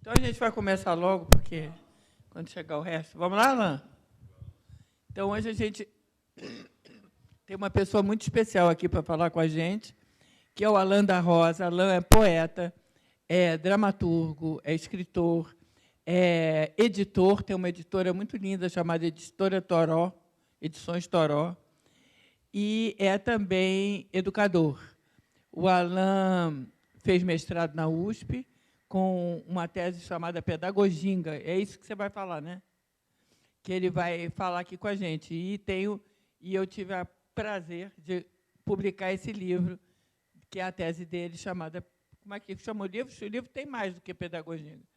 Então a gente vai começar logo, porque quando chegar o resto... Vamos lá, Alain? Então hoje a gente tem uma pessoa muito especial aqui para falar com a gente, que é o Alain da Rosa. Alain é poeta, é dramaturgo, é escritor, é editor, tem uma editora muito linda chamada Editora Toró, Edições Toró, e é também educador. O Alain fez mestrado na USP, com uma tese chamada Pedagoginga. É isso que você vai falar, né? Que ele vai falar aqui com a gente. E eu tive o prazer de publicar esse livro, que é a tese dele, chamada... Como é que chama o livro? O livro tem mais do que Pedagoginga.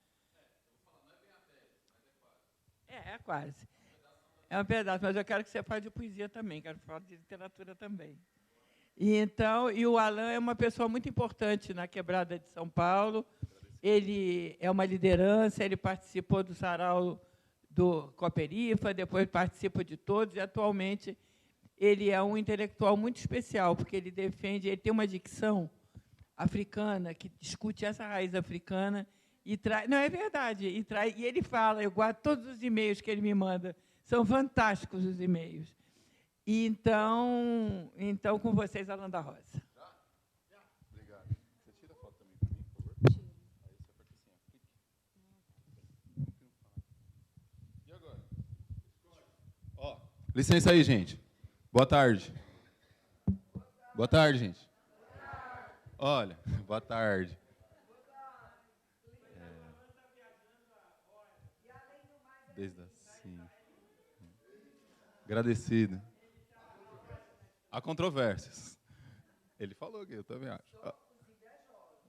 É quase. É um pedaço, mas eu quero que você fale de poesia também, quero falar de literatura também. E o Alain é uma pessoa muito importante na Quebrada de São Paulo. Ele é uma liderança, ele participou do sarau do Cooperifa, depois participa de todos, e, atualmente, ele é um intelectual muito especial, porque ele tem uma dicção africana, que discute essa raiz africana, e traz... Não, é verdade, e ele fala, eu guardo todos os e-mails que ele me manda, são fantásticos os e-mails. Então, com vocês, Alain da Rosa. Obrigado. Você tira a foto também para mim, por favor? Tiro. Aí você aperta assim, ó. E agora? Ó, licença aí, gente. Boa tarde. Boa tarde, gente. Olha, boa tarde. Desde assim. Agradecido. Há controvérsias. Ele falou que eu também acho.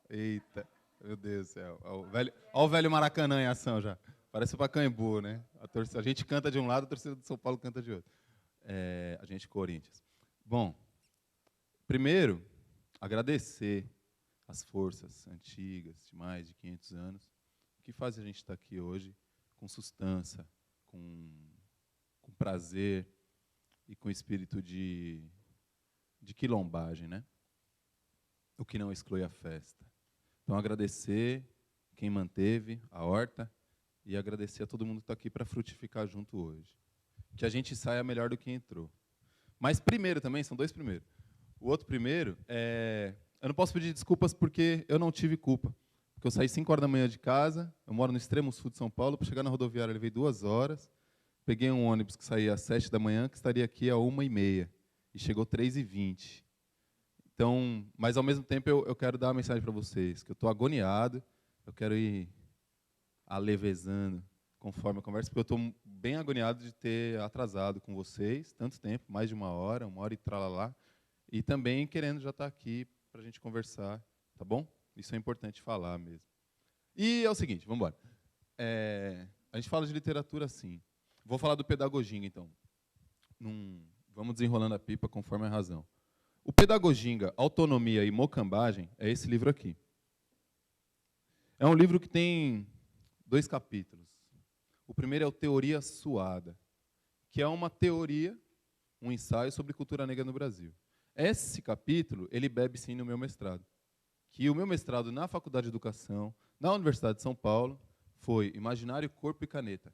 Eita, meu Deus do céu. Olha o velho Maracanã em ação já. Parece o Pacaembu, né? A gente canta de um lado, a torcida de São Paulo canta de outro. A gente Corinthians. Bom, primeiro, agradecer as forças antigas de mais de 500 anos que fazem a gente estar aqui hoje com sustância, com prazer e com espírito de quilombagem, né? O que não exclui a festa. Então, agradecer quem manteve a horta e agradecer a todo mundo que está aqui para frutificar junto hoje. Que a gente saia melhor do que entrou. Mas primeiro também, são dois primeiros. O outro primeiro é... Eu não posso pedir desculpas porque eu não tive culpa. Porque eu saí 5 horas da manhã de casa, eu moro no extremo sul de São Paulo, para chegar na rodoviária eu levei 2 horas, peguei um ônibus que saía às 7 da manhã, que estaria aqui às 1h30, e chegou 3h20. Então, mas, ao mesmo tempo, eu quero dar uma mensagem para vocês, que eu estou agoniado, eu quero ir alevezando conforme a conversa, porque eu estou bem agoniado de ter atrasado com vocês tanto tempo, mais de 1 hora e tralalá, e também querendo já estar aqui para a gente conversar, tá bom? Isso é importante falar mesmo. E é o seguinte, vamos embora. A gente fala de literatura assim. Vou falar do Pedagoginga, então. Vamos desenrolando a pipa conforme a razão. O Pedagoginga, Autonomia e Mocambagem é esse livro aqui. É um livro que tem 2 capítulos. O primeiro é o Teoria Suada, que é uma teoria, um ensaio sobre cultura negra no Brasil. Esse capítulo, ele bebe sim no meu mestrado. Que o meu mestrado na Faculdade de Educação, na Universidade de São Paulo, foi Imaginário, Corpo e Caneta.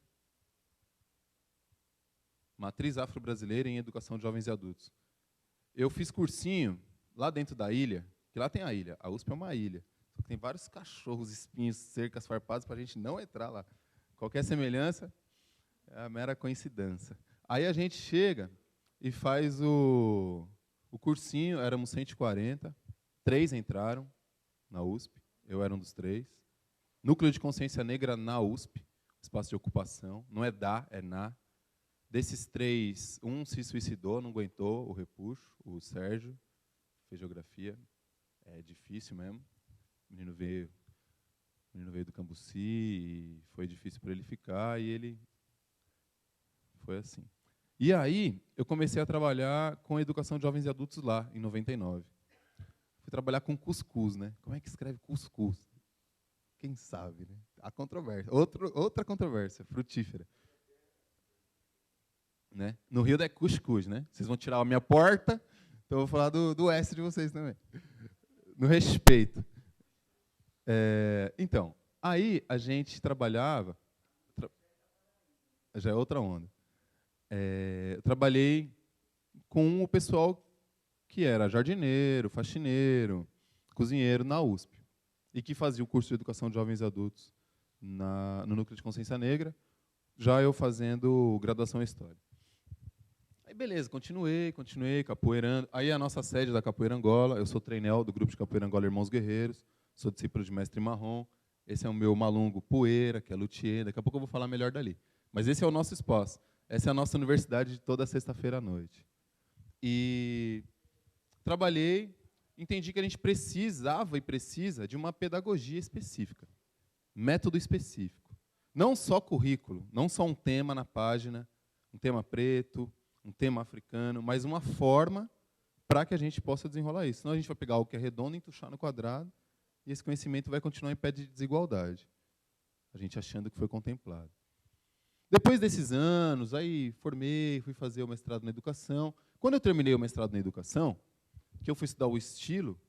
Matriz afro-brasileira em Educação de Jovens e Adultos. Eu fiz cursinho lá dentro da ilha, que lá tem a ilha, a USP é uma ilha. Só que tem vários cachorros, espinhos, cercas farpadas para a gente não entrar lá. Qualquer semelhança é a mera coincidência. Aí a gente chega e faz o cursinho, éramos 140, 3 entraram na USP, eu era um dos 3. Núcleo de Consciência Negra na USP, espaço de ocupação, não é é na. Desses 3, um se suicidou, não aguentou o repuxo, o Sérgio, fez geografia, é difícil mesmo. O menino veio do Cambuci e foi difícil para ele ficar, e ele foi assim. E aí, eu comecei a trabalhar com a educação de jovens e adultos lá, em 99. Fui trabalhar com cuscuz, né? Como é que escreve cuscuz? Quem sabe, né? A controvérsia. Outra controvérsia, frutífera. Né? No Rio é cuscuz, né? Vocês vão tirar a minha porta, então eu vou falar do S de vocês também. No respeito. Então, Aí a gente trabalhava, já é outra onda. Eu trabalhei com o pessoal que era jardineiro, faxineiro, cozinheiro na USP, e que fazia o curso de Educação de Jovens e Adultos no Núcleo de Consciência Negra, já eu fazendo graduação em História. Aí, beleza, continuei capoeirando. Aí a nossa sede da Capoeira Angola, eu sou treinel do grupo de Capoeira Angola Irmãos Guerreiros, sou discípulo de Mestre Marrom, esse é o meu malungo Poeira, que é luthier, daqui a pouco eu vou falar melhor dali. Mas esse é o nosso espaço, essa é a nossa universidade de toda sexta-feira à noite. E trabalhei, entendi que a gente precisava e precisa de uma pedagogia específica, método específico. Não só currículo, não só um tema na página, um tema preto, um tema africano, mas uma forma para que a gente possa desenrolar isso. Senão a gente vai pegar algo que é redondo e entuchar no quadrado, e esse conhecimento vai continuar em pé de desigualdade, a gente achando que foi contemplado. Depois desses anos, aí formei, fui fazer o mestrado na educação. Quando eu terminei o mestrado na educação, que eu fui estudar o estilo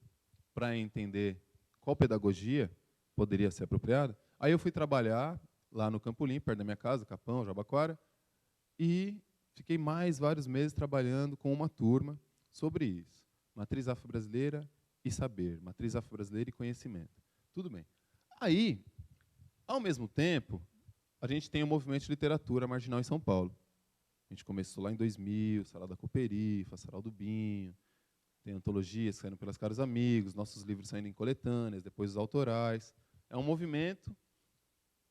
para entender qual pedagogia poderia ser apropriada, aí eu fui trabalhar lá no Campo Limpo, perto da minha casa, Capão, Jabaquara, e fiquei mais vários meses trabalhando com uma turma sobre isso. Matriz afro-brasileira e saber, matriz afro-brasileira e conhecimento. Tudo bem. Aí, ao mesmo tempo, a gente tem o movimento de literatura marginal em São Paulo. A gente começou lá em 2000, Sarau da Cooperifa, Sarau do Binho, tem antologias saindo pelas Caros Amigos, nossos livros saindo em coletâneas, depois os autorais. É um movimento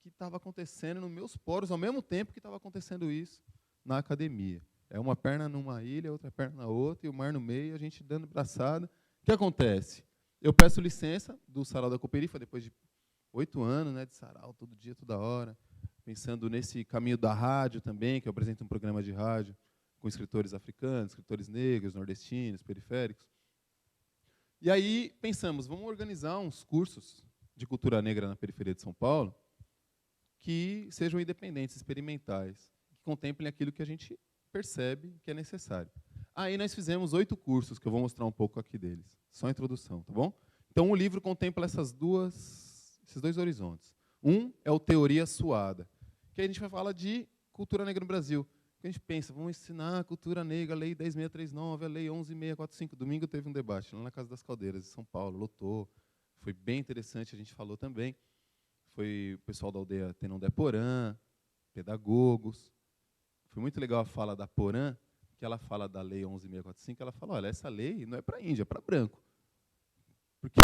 que estava acontecendo nos meus poros, ao mesmo tempo que estava acontecendo isso na academia. É uma perna numa ilha, outra perna na outra, e o mar no meio, a gente dando braçada. O que acontece? Eu peço licença do Sarau da Cooperifa, depois de 8 anos, né, de sarau, todo dia, toda hora, pensando nesse caminho da rádio também, que eu apresento um programa de rádio com escritores africanos, escritores negros, nordestinos, periféricos. E aí pensamos, vamos organizar uns cursos de cultura negra na periferia de São Paulo que sejam independentes, experimentais, que contemplem aquilo que a gente percebe que é necessário. Aí nós fizemos 8 cursos, que eu vou mostrar um pouco aqui deles. Só a introdução, tá bom? Então o livro contempla esses dois horizontes. Um é o Teoria Suada, que a gente vai falar de cultura negra no Brasil. A gente pensa, vamos ensinar a cultura negra, a Lei 10.639, a Lei 11.645. Domingo teve um debate lá na Casa das Caldeiras, em São Paulo, lotou. Foi bem interessante, a gente falou também. Foi o pessoal da aldeia Tenondé Porã, pedagogos. Foi muito legal a fala da Porã, que ela fala da Lei 11.645, ela fala, olha, essa lei não é para índio, é para branco. Porque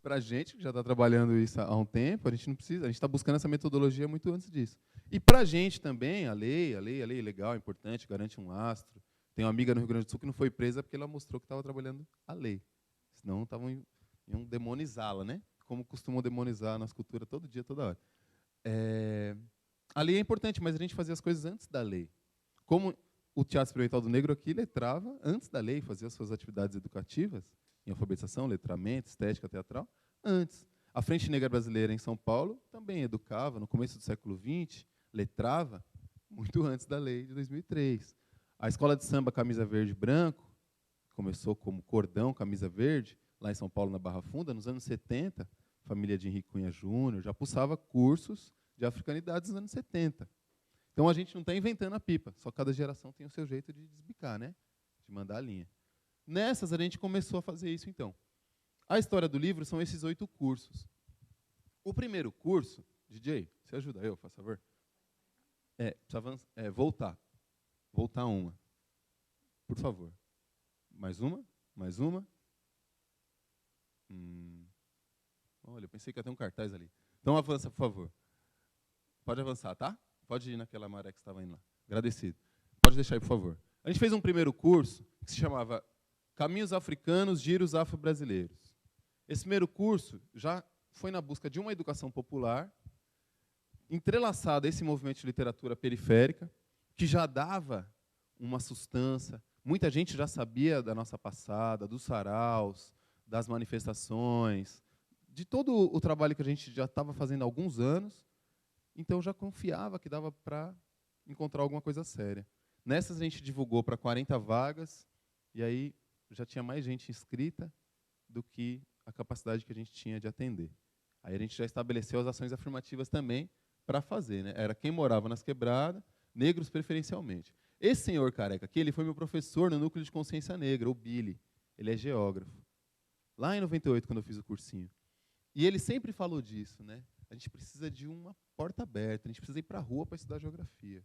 para a gente que já está trabalhando isso há um tempo, a gente não precisa, a gente está buscando essa metodologia muito antes disso. E para a gente também, a lei é legal, é importante, garante um lastro. Tem uma amiga no Rio Grande do Sul que não foi presa porque ela mostrou que estava trabalhando a lei. Senão iam demonizá-la, né? Como costumam demonizar nas culturas todo dia, toda hora. A lei é importante, mas a gente fazia as coisas antes da lei. Como o Teatro Experimental do Negro aqui letrava antes da lei, fazia as suas atividades educativas, em alfabetização, letramento, estética teatral, antes. A Frente Negra Brasileira em São Paulo também educava, no começo do século XX, letrava, muito antes da lei de 2003. A Escola de Samba Camisa Verde e Branco, começou como Cordão Camisa Verde, lá em São Paulo, na Barra Funda, nos anos 70, família de Henrique Cunha Júnior, já pulsava cursos de africanidades nos anos 70. Então, a gente não está inventando a pipa, só cada geração tem o seu jeito de desbicar, né? De mandar a linha. Nessas, a gente começou a fazer isso, então. A história do livro são esses 8 cursos. O primeiro curso, DJ, você ajuda eu, faz favor? Precisa voltar. Voltar uma. Por favor. Mais uma? Mais uma? Olha, eu pensei que ia ter um cartaz ali. Então, avança, por favor. Pode avançar, tá? Pode ir naquela maré que estava indo lá. Agradecido. Pode deixar aí, por favor. A gente fez um primeiro curso que se chamava Caminhos Africanos, Giros Afro-Brasileiros. Esse primeiro curso já foi na busca de uma educação popular, entrelaçada a esse movimento de literatura periférica, que já dava uma sustância. Muita gente já sabia da nossa passada, dos saraus, das manifestações, de todo o trabalho que a gente já estava fazendo há alguns anos, então já confiava que dava para encontrar alguma coisa séria. Nessas a gente divulgou para 40 vagas, e aí já tinha mais gente inscrita do que a capacidade que a gente tinha de atender. Aí a gente já estabeleceu as ações afirmativas também para fazer, né? Era quem morava nas quebradas, negros preferencialmente. Esse senhor careca aqui, ele foi meu professor no Núcleo de Consciência Negra, o Billy. Ele é geógrafo. Lá em 98, quando eu fiz o cursinho. E ele sempre falou disso, né? A gente precisa de uma porta aberta, a gente precisa ir para a rua para estudar geografia.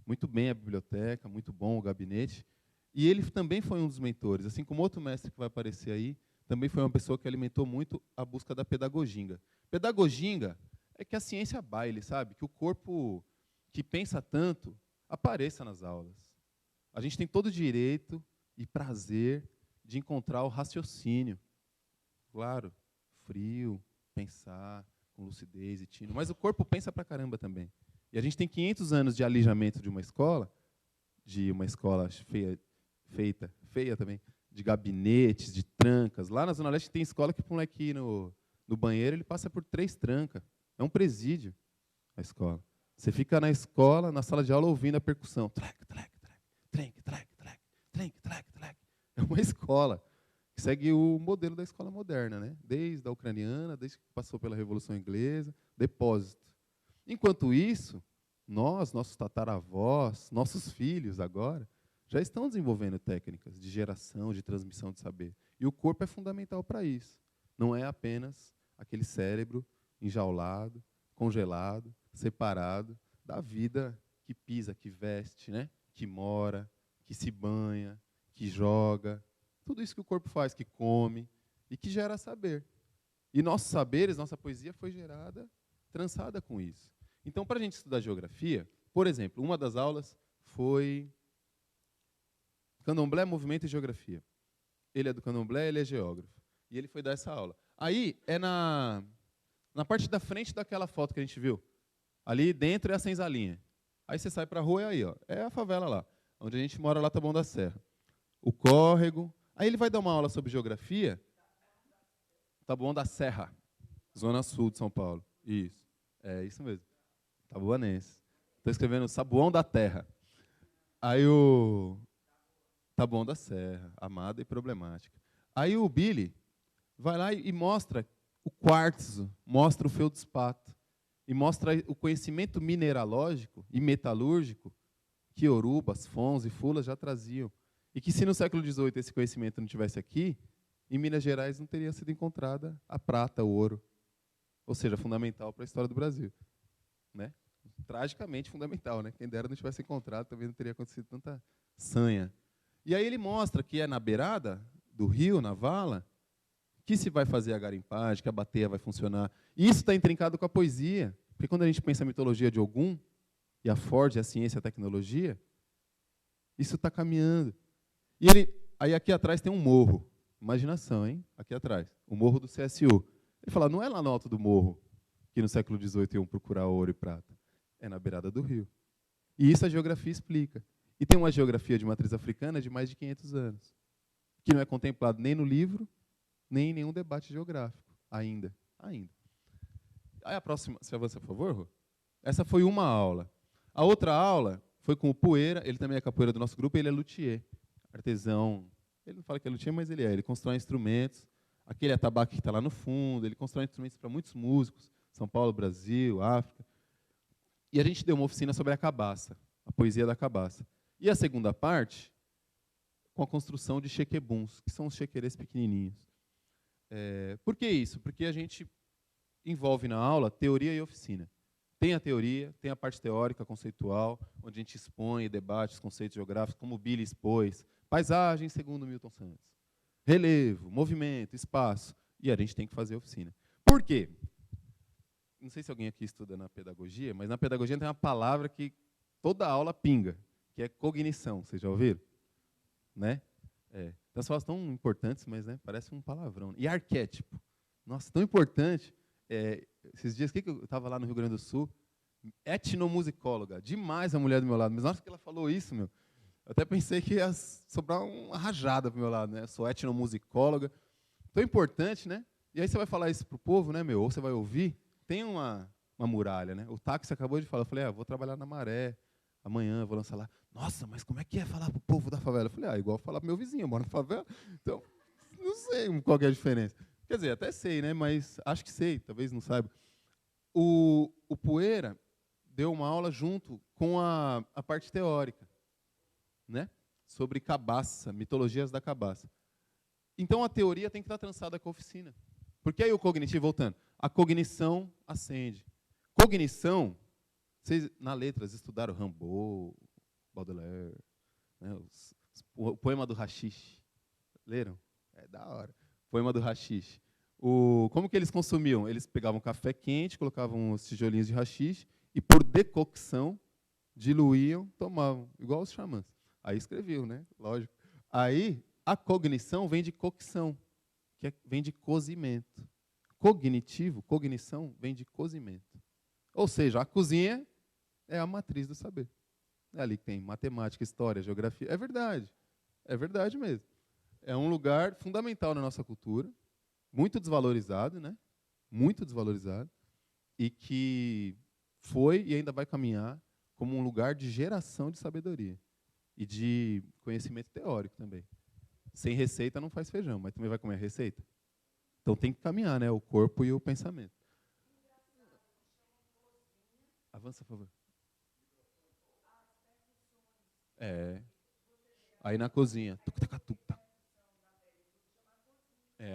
Muito bem a biblioteca, muito bom o gabinete. E ele também foi um dos mentores, assim como outro mestre que vai aparecer aí, também foi uma pessoa que alimentou muito a busca da pedagoginga. Pedagoginga é que a ciência baile, sabe? Que o corpo que pensa tanto apareça nas aulas. A gente tem todo o direito e prazer de encontrar o raciocínio. Claro, frio, pensar, com lucidez e tino, mas o corpo pensa pra caramba também. E a gente tem 500 anos de alijamento de uma escola feia também, de gabinetes, de trancas. Lá na Zona Leste tem escola que o moleque ir no banheiro, ele passa por 3 trancas. É um presídio a escola. Você fica na escola, na sala de aula, ouvindo a percussão. Trac, trac, trac, trenc, trac, trac, trenc, trac, trac. É uma escola que segue o modelo da escola moderna, né? Desde a ucraniana, desde que passou pela Revolução Inglesa, depósito. Enquanto isso, nossos tataravós, nossos filhos agora, já estão desenvolvendo técnicas de geração, de transmissão de saber. E o corpo é fundamental para isso. Não é apenas aquele cérebro enjaulado, congelado, separado da vida que pisa, que veste, né? Que mora, que se banha, que joga. Tudo isso que o corpo faz, que come e que gera saber. E nossos saberes, nossa poesia foi gerada, trançada com isso. Então, para a gente estudar geografia, por exemplo, uma das aulas foi Candomblé, Movimento e Geografia. Ele é do Candomblé, ele é geógrafo. E ele foi dar essa aula. Aí, é na parte da frente daquela foto que a gente viu. Ali dentro é a senzalinha. Aí você sai para a rua e aí, ó, é a favela lá, onde a gente mora lá, Taboão da Serra. O córrego. Aí ele vai dar uma aula sobre geografia. Taboão da Serra, Zona Sul de São Paulo. Isso. É isso mesmo. Taboanense. Estou escrevendo Sabuão da Terra. Aí o Taboão da Serra, amada e problemática. Aí o Billy vai lá e mostra o quartzo, mostra o feldspato, e mostra o conhecimento mineralógico e metalúrgico que Yorubas, Fons e Fulas já traziam. E que se no século XVIII esse conhecimento não tivesse aqui, em Minas Gerais não teria sido encontrada a prata, o ouro. Ou seja, fundamental para a história do Brasil. Né? Tragicamente fundamental, né? Quem dera não tivesse encontrado, também não teria acontecido tanta sanha. E aí ele mostra que é na beirada do rio, na vala, que se vai fazer a garimpagem, que a bateia vai funcionar. E isso está intrincado com a poesia, porque quando a gente pensa a mitologia de Ogum, e a Ford, a ciência e a tecnologia, isso está caminhando. E aí aqui atrás tem um morro. Imaginação, hein? Aqui atrás. O morro do CSU. Ele fala, não é lá no alto do morro, que no século XVIII iam procurar ouro e prata. É na beirada do rio. E isso a geografia explica. E tem uma geografia de matriz africana de mais de 500 anos, que não é contemplado nem no livro, nem em nenhum debate geográfico. Ainda. Aí a próxima, você avança, por favor, Rô? Essa foi uma aula. A outra aula foi com o Poeira, ele também é capoeira do nosso grupo, ele é luthier, artesão. Ele não fala que é luthier, mas ele é. Ele constrói instrumentos. Aquele atabaque que está lá no fundo, ele constrói instrumentos para muitos músicos, São Paulo, Brasil, África. E a gente deu uma oficina sobre a cabaça, a poesia da cabaça. E a segunda parte, com a construção de chequebuns, que são os chequerês pequenininhos. Por que isso? Porque a gente envolve na aula teoria e oficina. Tem a teoria, tem a parte teórica, conceitual, onde a gente expõe e debate os conceitos geográficos, como o Billy expôs, paisagem segundo Milton Santos, relevo, movimento, espaço, e a gente tem que fazer a oficina. Por quê? Não sei se alguém aqui estuda na pedagogia, mas na pedagogia tem uma palavra que toda aula pinga, que é cognição. Vocês já ouviram? Né? Então, as palavras tão importantes, mas né, parece um palavrão. E arquétipo. Nossa, tão importante. Esses dias, que eu estava lá no Rio Grande do Sul, etnomusicóloga. Demais a mulher do meu lado. Mas na hora que ela falou isso, eu até pensei que ia sobrar uma rajada para o meu lado. Né? Eu sou etnomusicóloga. Tão importante, né? E aí você vai falar isso para o povo, né, meu? Ou você vai ouvir. Tem uma muralha, né? O táxi acabou de falar. Eu falei, vou trabalhar na Maré. Amanhã eu vou lançar lá. Nossa, mas como é que é falar para o povo da favela? Eu falei, igual falar para o meu vizinho, eu moro na favela. Então, não sei qual que é a diferença. Quer dizer, até sei, né? Mas acho que sei, talvez não saiba. O Poeira deu uma aula junto com a parte teórica, né? Sobre cabaça, mitologias da cabaça. Então, a teoria tem que estar trançada com a oficina. Porque aí o cognitivo, voltando, a cognição acende. Cognição, vocês na letras estudaram Rimbaud, Baudelaire, né, o poema do Haxixe. Leram? É da hora. Poema do Haxixe. Como que eles consumiam? Eles pegavam café quente, colocavam os tijolinhos de haxixe e, por decocção, diluíam, tomavam, igual os xamãs. Aí escreviam, né? Lógico. Aí, a cognição vem de cocção, vem de cozimento. Cognição, vem de cozimento. Ou seja, a cozinha é a matriz do saber. É ali que tem matemática, história, geografia. É verdade mesmo. É um lugar fundamental na nossa cultura, muito desvalorizado, né? Muito desvalorizado, e que foi e ainda vai caminhar como um lugar de geração de sabedoria e de conhecimento teórico também. Sem receita não faz feijão, mas também vai comer receita? Então tem que caminhar, né? O corpo e o pensamento. Avança, por favor. Aí na cozinha.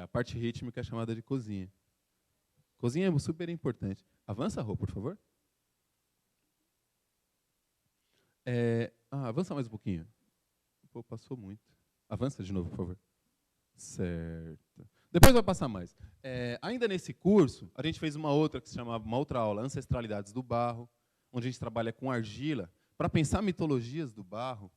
A parte rítmica é chamada de cozinha. Cozinha é super importante. Avança, Rô, por favor. Avança mais um pouquinho. Pô, passou muito. Avança de novo, por favor. Certo. Depois vai passar mais. Ainda nesse curso, a gente fez uma outra aula, Ancestralidades do Barro, onde a gente trabalha com argila, para pensar mitologias do barro,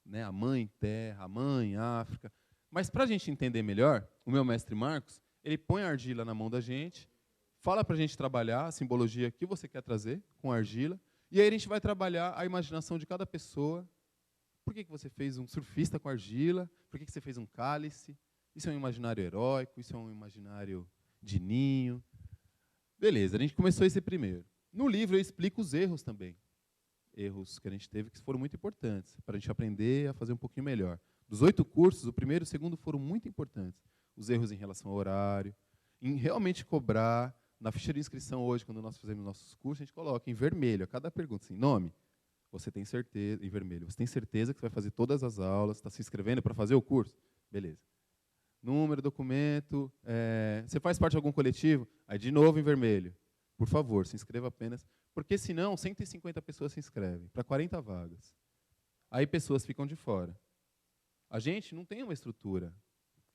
né, a mãe terra, a mãe África. Mas, para a gente entender melhor, o meu mestre Marcos, ele põe a argila na mão da gente, fala para a gente trabalhar a simbologia que você quer trazer com a argila, e aí a gente vai trabalhar a imaginação de cada pessoa. Por que você fez um surfista com argila? Por que você fez um cálice? Isso é um imaginário heróico? Isso é um imaginário de ninho? Beleza, a gente começou esse primeiro. No livro eu explico os erros também. Erros que a gente teve que foram muito importantes, para a gente aprender a fazer um pouquinho melhor. Dos 8 cursos, o primeiro e o segundo foram muito importantes. Os erros em relação ao horário, em realmente cobrar. Na ficha de inscrição hoje, quando nós fazemos nossos cursos, a gente coloca em vermelho a cada pergunta, assim, nome, você tem certeza, em vermelho, você tem certeza que você vai fazer todas as aulas, está se inscrevendo para fazer o curso? Beleza. Número, documento, você faz parte de algum coletivo? Aí, de novo, em vermelho. Por favor, se inscreva apenas, porque senão 150 pessoas se inscrevem para 40 vagas. Aí pessoas ficam de fora. A gente não tem uma estrutura,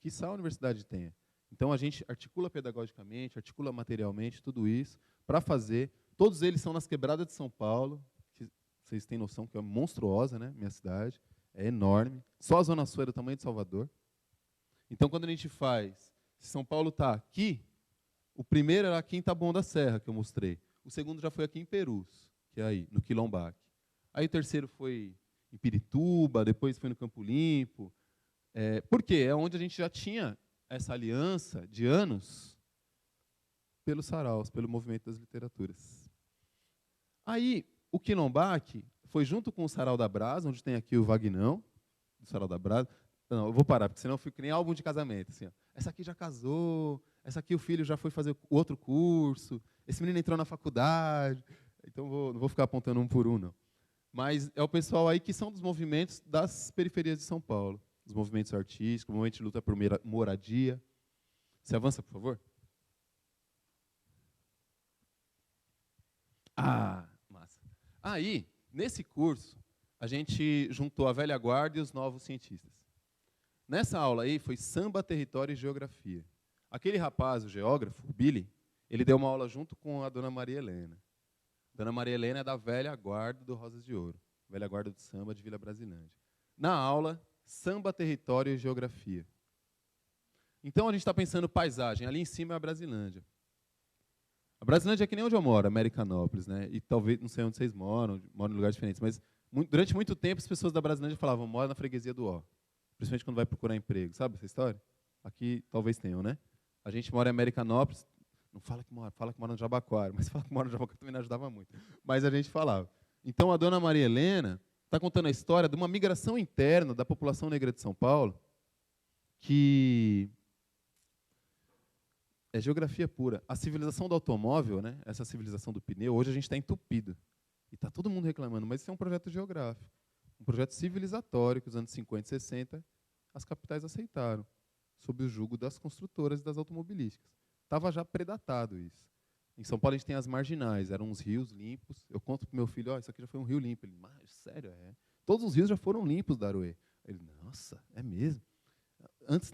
quiçá a universidade tenha. Então, a gente articula pedagogicamente, articula materialmente, tudo isso, para fazer. Todos eles são nas quebradas de São Paulo, que vocês têm noção que é monstruosa, né? Minha cidade, é enorme. Só a Zona Sul é do tamanho de Salvador. Então, quando a gente faz, se São Paulo está aqui, o primeiro era aqui em Taboão da Serra, que eu mostrei. O segundo já foi aqui em Perus, que é aí, no Quilombaque. Aí o terceiro foi em Pirituba, depois foi no Campo Limpo. Por quê? É onde a gente já tinha essa aliança de anos pelos saraus, pelo movimento das literaturas. Aí, o Quilombaque foi junto com o Sarau da Brasa, onde tem aqui o Vagnão, do Sarau da Brasa. Não, eu vou parar, porque senão eu fico que nem álbum de casamento. Assim, ó. Essa aqui já casou, essa aqui o filho já foi fazer o outro curso, esse menino entrou na faculdade. Então, não vou ficar apontando um por um, não. Mas é o pessoal aí que são dos movimentos das periferias de São Paulo. Os movimentos artísticos, o movimento de luta por moradia. Você avança, por favor? Massa. Aí, nesse curso, a gente juntou a velha guarda e os novos cientistas. Nessa aula aí foi samba, território e geografia. Aquele rapaz, o geógrafo, o Billy, ele deu uma aula junto com a dona Maria Helena. A dona Maria Helena é da velha guarda do Rosas de Ouro, velha guarda do samba de Vila Brasilândia. Na aula, samba, território e geografia. Então, a gente está pensando paisagem. Ali em cima é a Brasilândia. A Brasilândia é que nem onde eu moro, Americanópolis, né? E talvez, não sei onde vocês moram em lugares diferentes, mas durante muito tempo as pessoas da Brasilândia falavam, mora na freguesia do Ó. Principalmente quando vai procurar emprego. Sabe essa história? Aqui talvez tenham, né? A gente mora em Americanópolis, não fala que mora no Jabaquara, mas fala que mora no Jabaquara também não ajudava muito. Mas a gente falava. Então, a dona Maria Helena está contando a história de uma migração interna da população negra de São Paulo que É geografia pura. A civilização do automóvel, né, essa civilização do pneu, hoje a gente está entupido. E está todo mundo reclamando, mas isso é um projeto geográfico. Um projeto civilizatório que, nos anos 50 e 60, as capitais aceitaram, sob o jugo das construtoras e das automobilísticas. Estava já predatado isso. Em São Paulo a gente tem as marginais, eram uns rios limpos. Eu conto para o meu filho, isso aqui já foi um rio limpo. Ele, mas sério, é? Todos os rios já foram limpos da Aroê. Ele, nossa, é mesmo? Antes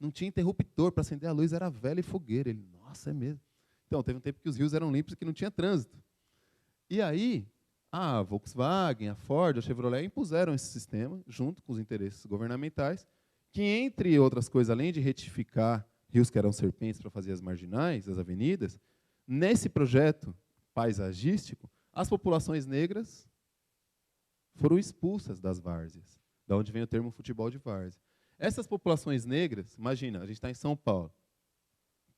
não tinha interruptor para acender a luz, era vela e fogueira. Ele, nossa, é mesmo? Então, teve um tempo que os rios eram limpos e que não tinha trânsito. E aí, a Volkswagen, a Ford, a Chevrolet impuseram esse sistema, junto com os interesses governamentais, que, entre outras coisas, além de retificar rios que eram serpentes para fazer as marginais, as avenidas, nesse projeto paisagístico, as populações negras foram expulsas das várzeas, da onde vem o termo futebol de várzea. Essas populações negras, imagina, a gente está em São Paulo.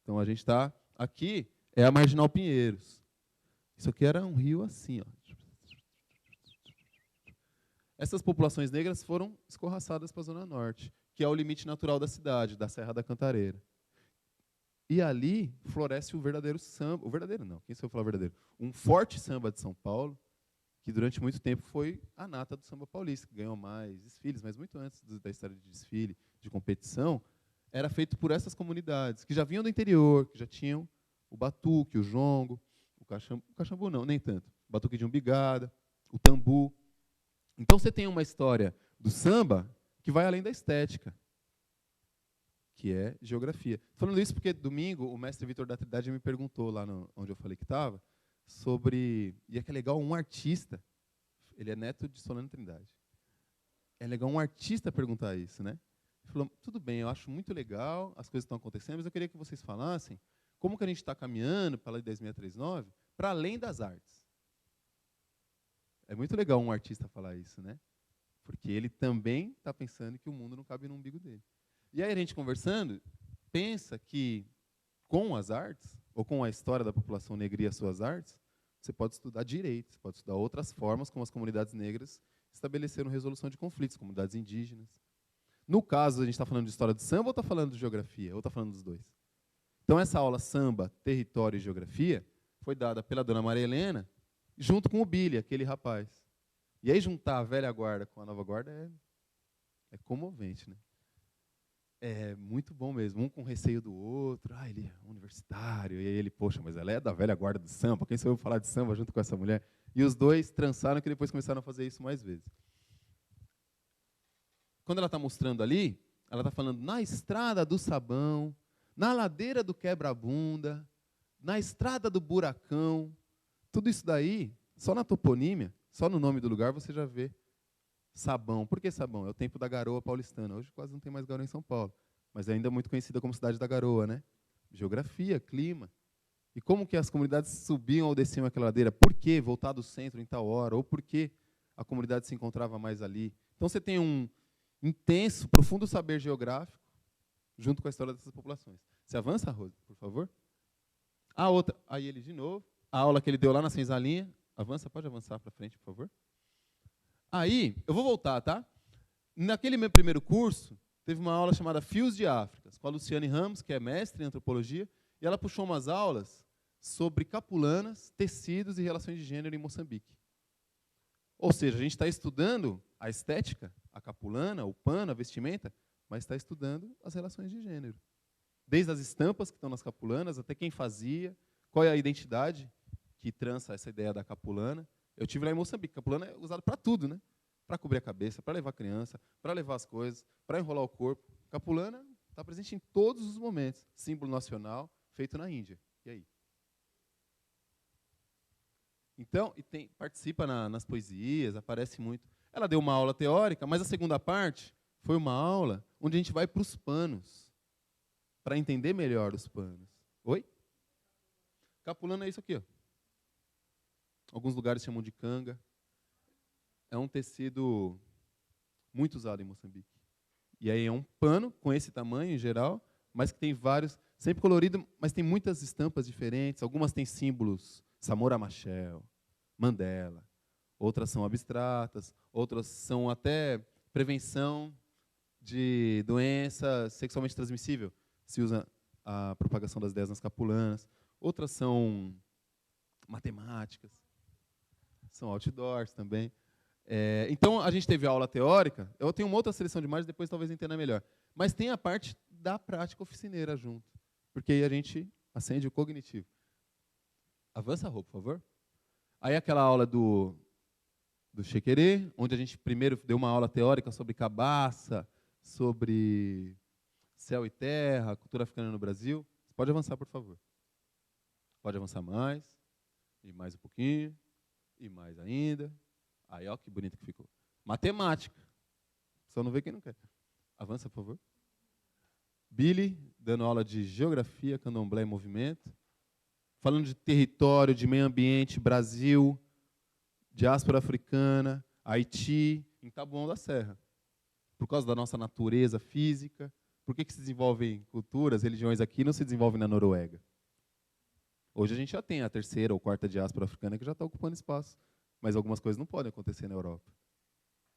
Então, a gente está aqui, é a Marginal Pinheiros. Isso aqui era um rio assim, ó. Essas populações negras foram escorraçadas para a Zona Norte, que é o limite natural da cidade, da Serra da Cantareira. E ali floresce o verdadeiro samba. O verdadeiro não, quem se eu falar verdadeiro? Um forte samba de São Paulo, que durante muito tempo foi a nata do samba paulista, que ganhou mais desfiles, mas muito antes da história de desfile, de competição, era feito por essas comunidades, que já vinham do interior, que já tinham o batuque, o jongo, o cachambu não, nem tanto, o batuque de umbigada, o tambu. Então você tem uma história do samba que vai além da estética, que é geografia. Falando isso porque domingo o mestre Vitor da Trindade me perguntou lá onde eu falei que estava, sobre, e é que é legal um artista, ele é neto de Solano Trindade, é legal um artista perguntar isso, né? Ele falou, tudo bem, eu acho muito legal, as coisas estão acontecendo, mas eu queria que vocês falassem como que a gente está caminhando para a Lei 10.639 para além das artes. É muito legal um artista falar isso, né? Porque ele também está pensando que o mundo não cabe no umbigo dele. E aí a gente conversando, pensa que com as artes, ou com a história da população negra e as suas artes, você pode estudar direito, você pode estudar outras formas como as comunidades negras estabeleceram resolução de conflitos, comunidades indígenas. No caso, a gente está falando de história do samba ou está falando de geografia? Ou está falando dos dois? Então, essa aula Samba, Território e Geografia foi dada pela dona Maria Helena, junto com o Billy, aquele rapaz. E aí, juntar a velha guarda com a nova guarda é comovente, né? É muito bom mesmo, um com receio do outro, ele é universitário, e aí ele, poxa, mas ela é da velha guarda do samba, quem sou eu falar de samba junto com essa mulher? E os dois trançaram, que depois começaram a fazer isso mais vezes. Quando ela está mostrando ali, ela está falando na estrada do sabão, na ladeira do quebra-bunda, na estrada do buracão, tudo isso daí, só na toponímia, só no nome do lugar você já vê sabão. Por que sabão? É o tempo da garoa paulistana. Hoje quase não tem mais garoa em São Paulo, mas ainda é muito conhecida como cidade da garoa, né? Geografia, clima. E como que as comunidades subiam ou desciam aquela ladeira? Por que voltar do centro em tal hora? Ou por que a comunidade se encontrava mais ali? Então você tem um intenso, profundo saber geográfico junto com a história dessas populações. Você avança, Rose, por favor? A outra, aí ele de novo, a aula que ele deu lá na senzalinha. Avança, pode avançar para frente, por favor? Aí, eu vou voltar, tá? Naquele meu primeiro curso, teve uma aula chamada Fios de África, com a Luciane Ramos, que é mestre em antropologia, e ela puxou umas aulas sobre capulanas, tecidos e relações de gênero em Moçambique. Ou seja, a gente está estudando a estética, a capulana, o pano, a vestimenta, mas está estudando as relações de gênero. Desde as estampas que estão nas capulanas, até quem fazia, qual é a identidade que trança essa ideia da capulana. Eu tive lá em Moçambique, capulana é usado para tudo, né? Para cobrir a cabeça, para levar a criança, para levar as coisas, para enrolar o corpo. Capulana está presente em todos os momentos. Símbolo nacional, feito na Índia. E aí? Então, participa nas poesias, aparece muito. Ela deu uma aula teórica, mas a segunda parte foi uma aula onde a gente vai para os panos, para entender melhor os panos. Oi? Capulana é isso aqui, ó. Alguns lugares chamam de canga. É um tecido muito usado em Moçambique. E aí é um pano com esse tamanho em geral, mas que tem vários, sempre colorido, mas tem muitas estampas diferentes. Algumas têm símbolos, Samora Machel, Mandela. Outras são abstratas, outras são até prevenção de doença sexualmente transmissível. Se usa a propagação das ideias nas capulanas. Outras são matemáticas, são outdoors também. Então, a gente teve a aula teórica. Eu tenho uma outra seleção de imagens, depois talvez entenda melhor. Mas tem a parte da prática oficineira junto, porque aí a gente acende o cognitivo. Avança a roupa, por favor. Aí aquela aula do Chequerê, onde a gente primeiro deu uma aula teórica sobre cabaça, sobre céu e terra, cultura africana no Brasil. Você pode avançar, por favor. Pode avançar mais, e mais um pouquinho, e mais ainda. Aí, ó, que bonito que ficou. Matemática. Só não vê quem não quer. Avança, por favor. Billy, dando aula de geografia, candomblé e movimento. Falando de território, de meio ambiente, Brasil, diáspora africana, Haiti, em Taboão da Serra. Por causa da nossa natureza física. Por que se desenvolvem culturas, religiões aqui e não se desenvolvem na Noruega? Hoje a gente já tem a terceira ou quarta diáspora africana que já está ocupando espaço. Mas algumas coisas não podem acontecer na Europa.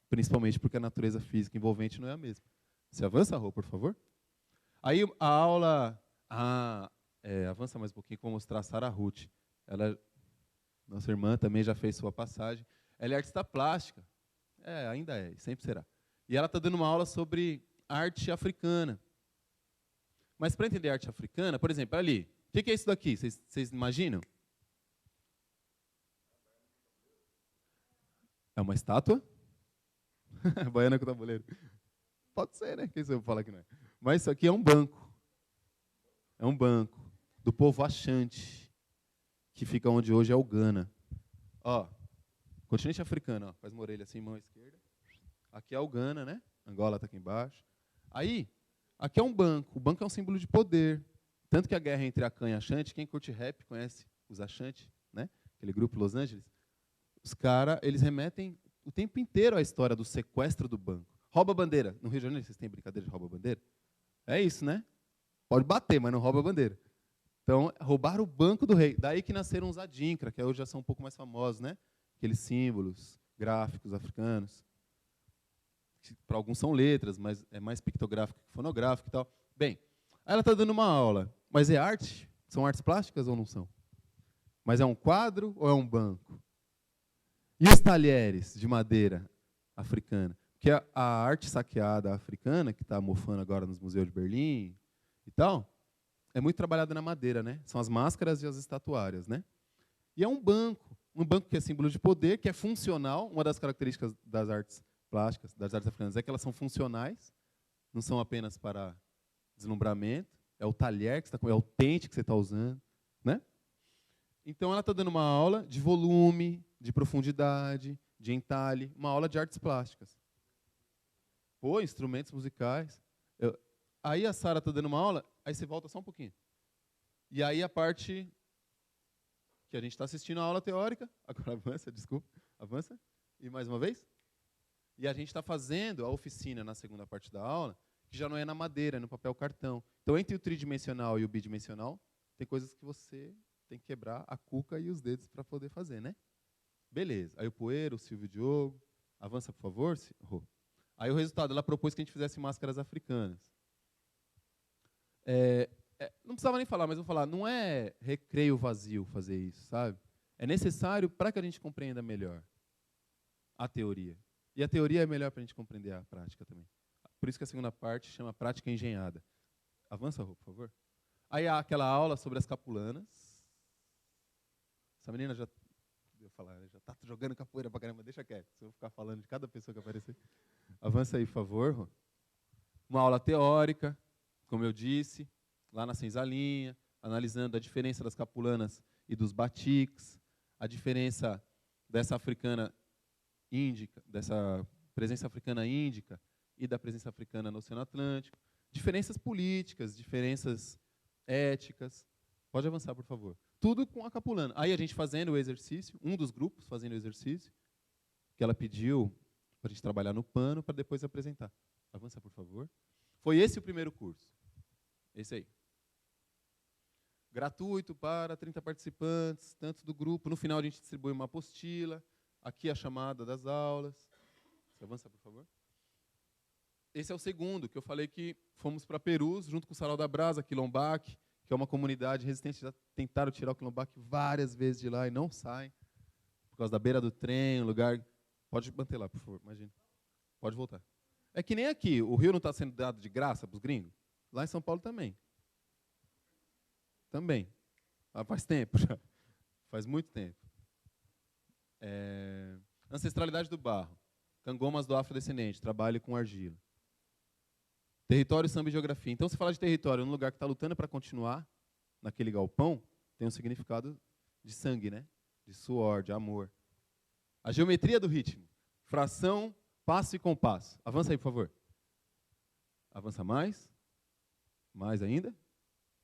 Principalmente porque a natureza física envolvente não é a mesma. Você avança, Rô, por favor? Aí a aula... avança mais um pouquinho, que eu vou mostrar a Sara Ruth. Ela, nossa irmã, também já fez sua passagem. Ela é artista plástica. Ainda é, sempre será. E ela está dando uma aula sobre arte africana. Mas para entender arte africana, por exemplo, ali, o que é isso daqui? Vocês imaginam? É uma estátua? Baiana com tabuleiro. Pode ser, né? Quem sabe falar que não é. Mas isso aqui é um banco. É um banco do povo Achante, que fica onde hoje é o Ghana. Ó, continente africano, ó, faz uma orelha assim, mão esquerda. Aqui é o Ghana, né? Angola está aqui embaixo. Aí, aqui é um banco. O banco é um símbolo de poder. Tanto que a guerra entre Akan e Achante, quem curte rap conhece os Achante, né? Aquele grupo Los Angeles. Os caras, eles remetem o tempo inteiro à história do sequestro do banco. Rouba a bandeira. No Rio de Janeiro, vocês têm brincadeira de rouba a bandeira? É isso, né? Pode bater, mas não rouba a bandeira. Então, roubaram o banco do rei. Daí que nasceram os adinkra, que hoje já são um pouco mais famosos, né? Aqueles símbolos gráficos africanos. Para alguns são letras, mas é mais pictográfico que fonográfico e tal. Bem, aí ela está dando uma aula. Mas é arte? São artes plásticas ou não são? Mas é um quadro ou é um banco? E os talheres de madeira africana? Porque a arte saqueada africana, que está mofando agora nos museus de Berlim e tal, é muito trabalhada na madeira, né? São as máscaras e as estatuárias, né? E é um banco que é símbolo de poder, que é funcional. Uma das características das artes plásticas, das artes africanas, é que elas são funcionais, não são apenas para deslumbramento. É o talher que você está, é o pente que você está usando, né? Então, ela está dando uma aula de volume, de profundidade, de entalhe, uma aula de artes plásticas. Pô, instrumentos musicais. Aí a Sara está dando uma aula, aí você volta só um pouquinho. E aí a parte que a gente está assistindo a aula teórica, agora avança, desculpa, avança, e mais uma vez. E a gente está fazendo a oficina na segunda parte da aula, que já não é na madeira, é no papel cartão. Então, entre o tridimensional e o bidimensional, tem coisas que você tem que quebrar a cuca e os dedos para poder fazer, né? Beleza. Aí o Poeiro, o Silvio Diogo. Avança, por favor. Aí o resultado, ela propôs que a gente fizesse máscaras africanas. Não precisava nem falar, mas vou falar. Não é recreio vazio fazer isso, sabe? É necessário para que a gente compreenda melhor a teoria. E a teoria é melhor para a gente compreender a prática também. Por isso que a segunda parte chama prática engenhada. Avança, Rô, por favor. Aí há aquela aula sobre as capulanas. Essa menina já está jogando capoeira pra caramba, deixa quieto. Se eu ficar falando de cada pessoa que aparecer. Avança aí, por favor. Rô. Uma aula teórica, como eu disse, lá na Senzalinha, analisando a diferença das capulanas e dos batiks, a diferença dessa africana índica, dessa presença africana índica e da presença africana no Oceano Atlântico, diferenças políticas, diferenças éticas. Pode avançar, por favor. Tudo com a capulana. Aí a gente fazendo o exercício, um dos grupos fazendo o exercício, que ela pediu para a gente trabalhar no pano para depois apresentar. Avança, por favor. Foi esse o primeiro curso. Esse aí. Gratuito para 30 participantes, tanto do grupo. No final a gente distribui uma apostila. Aqui a chamada das aulas. Você avança, por favor. esse é o segundo, que eu falei que fomos para Perus, junto com o Sarau da Brasa, Quilombac, que é uma comunidade resistente. Já tentaram tirar o Quilombac várias vezes de lá e não saem, por causa da beira do trem, um lugar... Pode manter lá, por favor, imagina. Pode voltar. É que nem aqui, o rio não está sendo dado de graça para os gringos? Lá em São Paulo também. Também. Faz tempo já. Faz muito tempo. Ancestralidade do barro. Cangomas do afrodescendente, trabalho com argila. Território, samba e geografia. Então, se falar de território num lugar que está lutando para continuar, naquele galpão, tem um significado de sangue, né? De suor, de amor. A geometria do ritmo. Fração, passo e compasso. Avança aí, por favor. Avança mais. Mais ainda.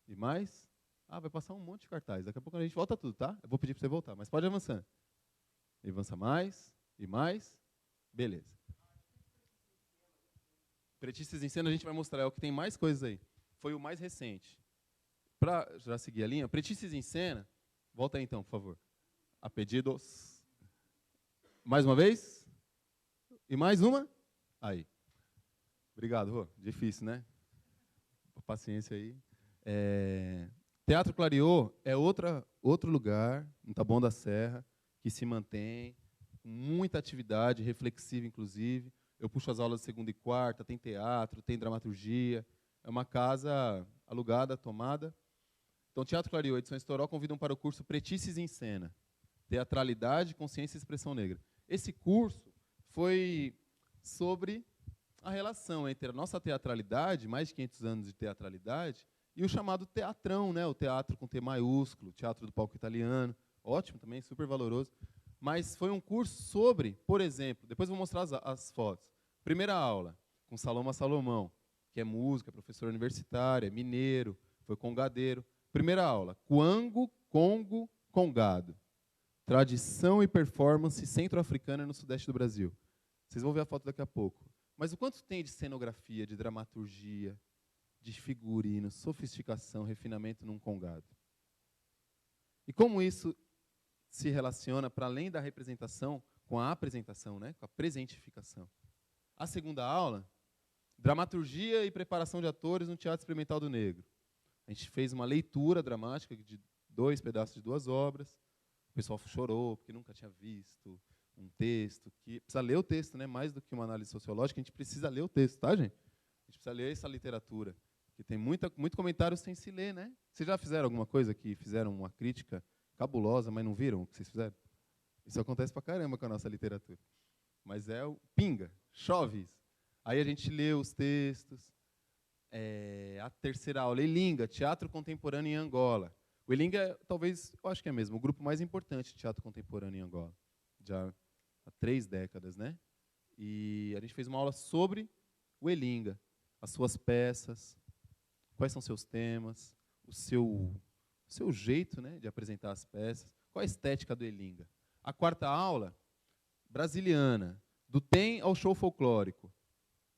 E mais. Vai passar um monte de cartaz. Daqui a pouco a gente volta tudo, tá? Eu vou pedir para você voltar, mas pode avançar. E avança mais. E mais. Beleza. Pretistas em Cena a gente vai mostrar, é o que tem mais coisas aí. Foi o mais recente. Para já seguir a linha, Pretistas em Cena, volta aí então, por favor. A pedidos. Mais uma vez. E mais uma. Aí. Obrigado, Rô. Difícil, né? Paciência aí. Teatro Clariô é outro lugar, no Taboão da Serra, que se mantém, com muita atividade, reflexiva, inclusive. Eu puxo as aulas de segunda e quarta, tem teatro, tem dramaturgia. É uma casa alugada, tomada. Então, Teatro Clariô, edição Estoril, convidam para o curso Pretices em Cena, Teatralidade, Consciência e Expressão Negra. Esse curso foi sobre a relação entre a nossa teatralidade, mais de 500 anos de teatralidade, e o chamado teatrão, né? O teatro com T maiúsculo, teatro do palco italiano, ótimo também, super valoroso. Mas foi um curso sobre, por exemplo, depois eu vou mostrar as fotos. Primeira aula, com Saloma Salomão, que é música, professor universitário, é mineiro, foi congadeiro. Primeira aula, Cuango, Congo, Congado. Tradição e performance centro-africana no sudeste do Brasil. Vocês vão ver a foto daqui a pouco. Mas o quanto tem de cenografia, de dramaturgia, de figurino, sofisticação, refinamento num congado? E como isso se relaciona, para além da representação, com a apresentação, né? Com a presentificação. A segunda aula, dramaturgia e preparação de atores no Teatro Experimental do Negro. A gente fez uma leitura dramática de 2 pedaços de 2 obras. O pessoal chorou, porque nunca tinha visto um texto. Que precisa ler o texto, né? Mais do que uma análise sociológica, a gente precisa ler o texto, tá, gente? A gente precisa ler essa literatura, que tem muito comentário sem se ler, né? Vocês já fizeram alguma coisa que fizeram uma crítica cabulosa, mas não viram o que vocês fizeram? Isso acontece pra caramba com a nossa literatura. Mas é o pinga, chove isso. Aí a gente lê os textos. A terceira aula, Elinga, Teatro Contemporâneo em Angola. O Elinga, talvez, eu acho que é mesmo, o grupo mais importante de teatro contemporâneo em Angola. Já há 3 décadas, né? E a gente fez uma aula sobre o Elinga, as suas peças, quais são seus temas, o seu jeito, né, de apresentar as peças, qual a estética do Elinga. A quarta aula, brasiliana, do tem ao show folclórico,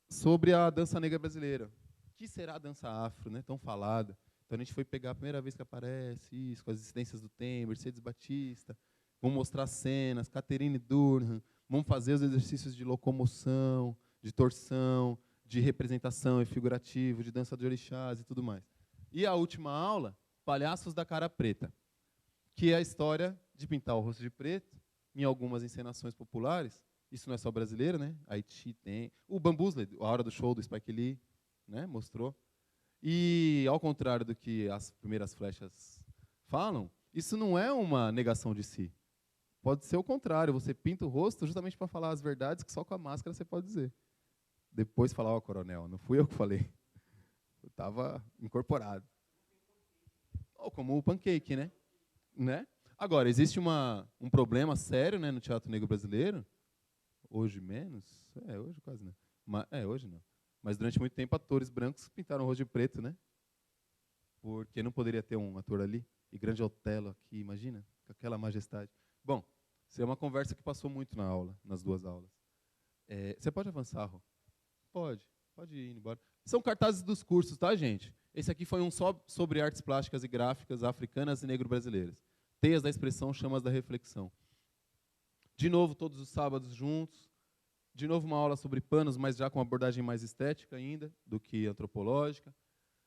sobre a dança negra brasileira. O que será a dança afro, né, tão falada? Então a gente foi pegar a primeira vez que aparece isso, com as incidências do tem, Mercedes Batista, vamos mostrar cenas, Catherine Durham, vamos fazer os exercícios de locomoção, de torção, de representação e figurativo, de dança de orixás e tudo mais. E a última aula, Palhaços da Cara Preta, que é a história de pintar o rosto de preto em algumas encenações populares. Isso não é só brasileiro, né? Haiti tem. O Bambusley, a hora do show do Spike Lee, né? Mostrou. E, ao contrário do que as primeiras flechas falam, isso não é uma negação de si. Pode ser o contrário, você pinta o rosto justamente para falar as verdades que só com a máscara você pode dizer. Depois falar, coronel, não fui eu que falei. Eu estava incorporado. Ou como o pancake, né? Agora, existe um problema sério, né, no teatro negro brasileiro. Hoje menos? Hoje quase não. Hoje não. Mas durante muito tempo, atores brancos pintaram o rosto de preto, né? Porque não poderia ter um ator ali. E Grande Otelo aqui, imagina? Com aquela majestade. Bom, isso é uma conversa que passou muito na aula, nas 2 aulas. Você pode avançar, Rô? Pode ir embora. São cartazes dos cursos, tá, gente? Esse aqui foi um só sobre artes plásticas e gráficas africanas e negro-brasileiras. Teias da expressão, chamas da reflexão. De novo, todos os sábados juntos. De novo, uma aula sobre panos, mas já com uma abordagem mais estética ainda do que antropológica.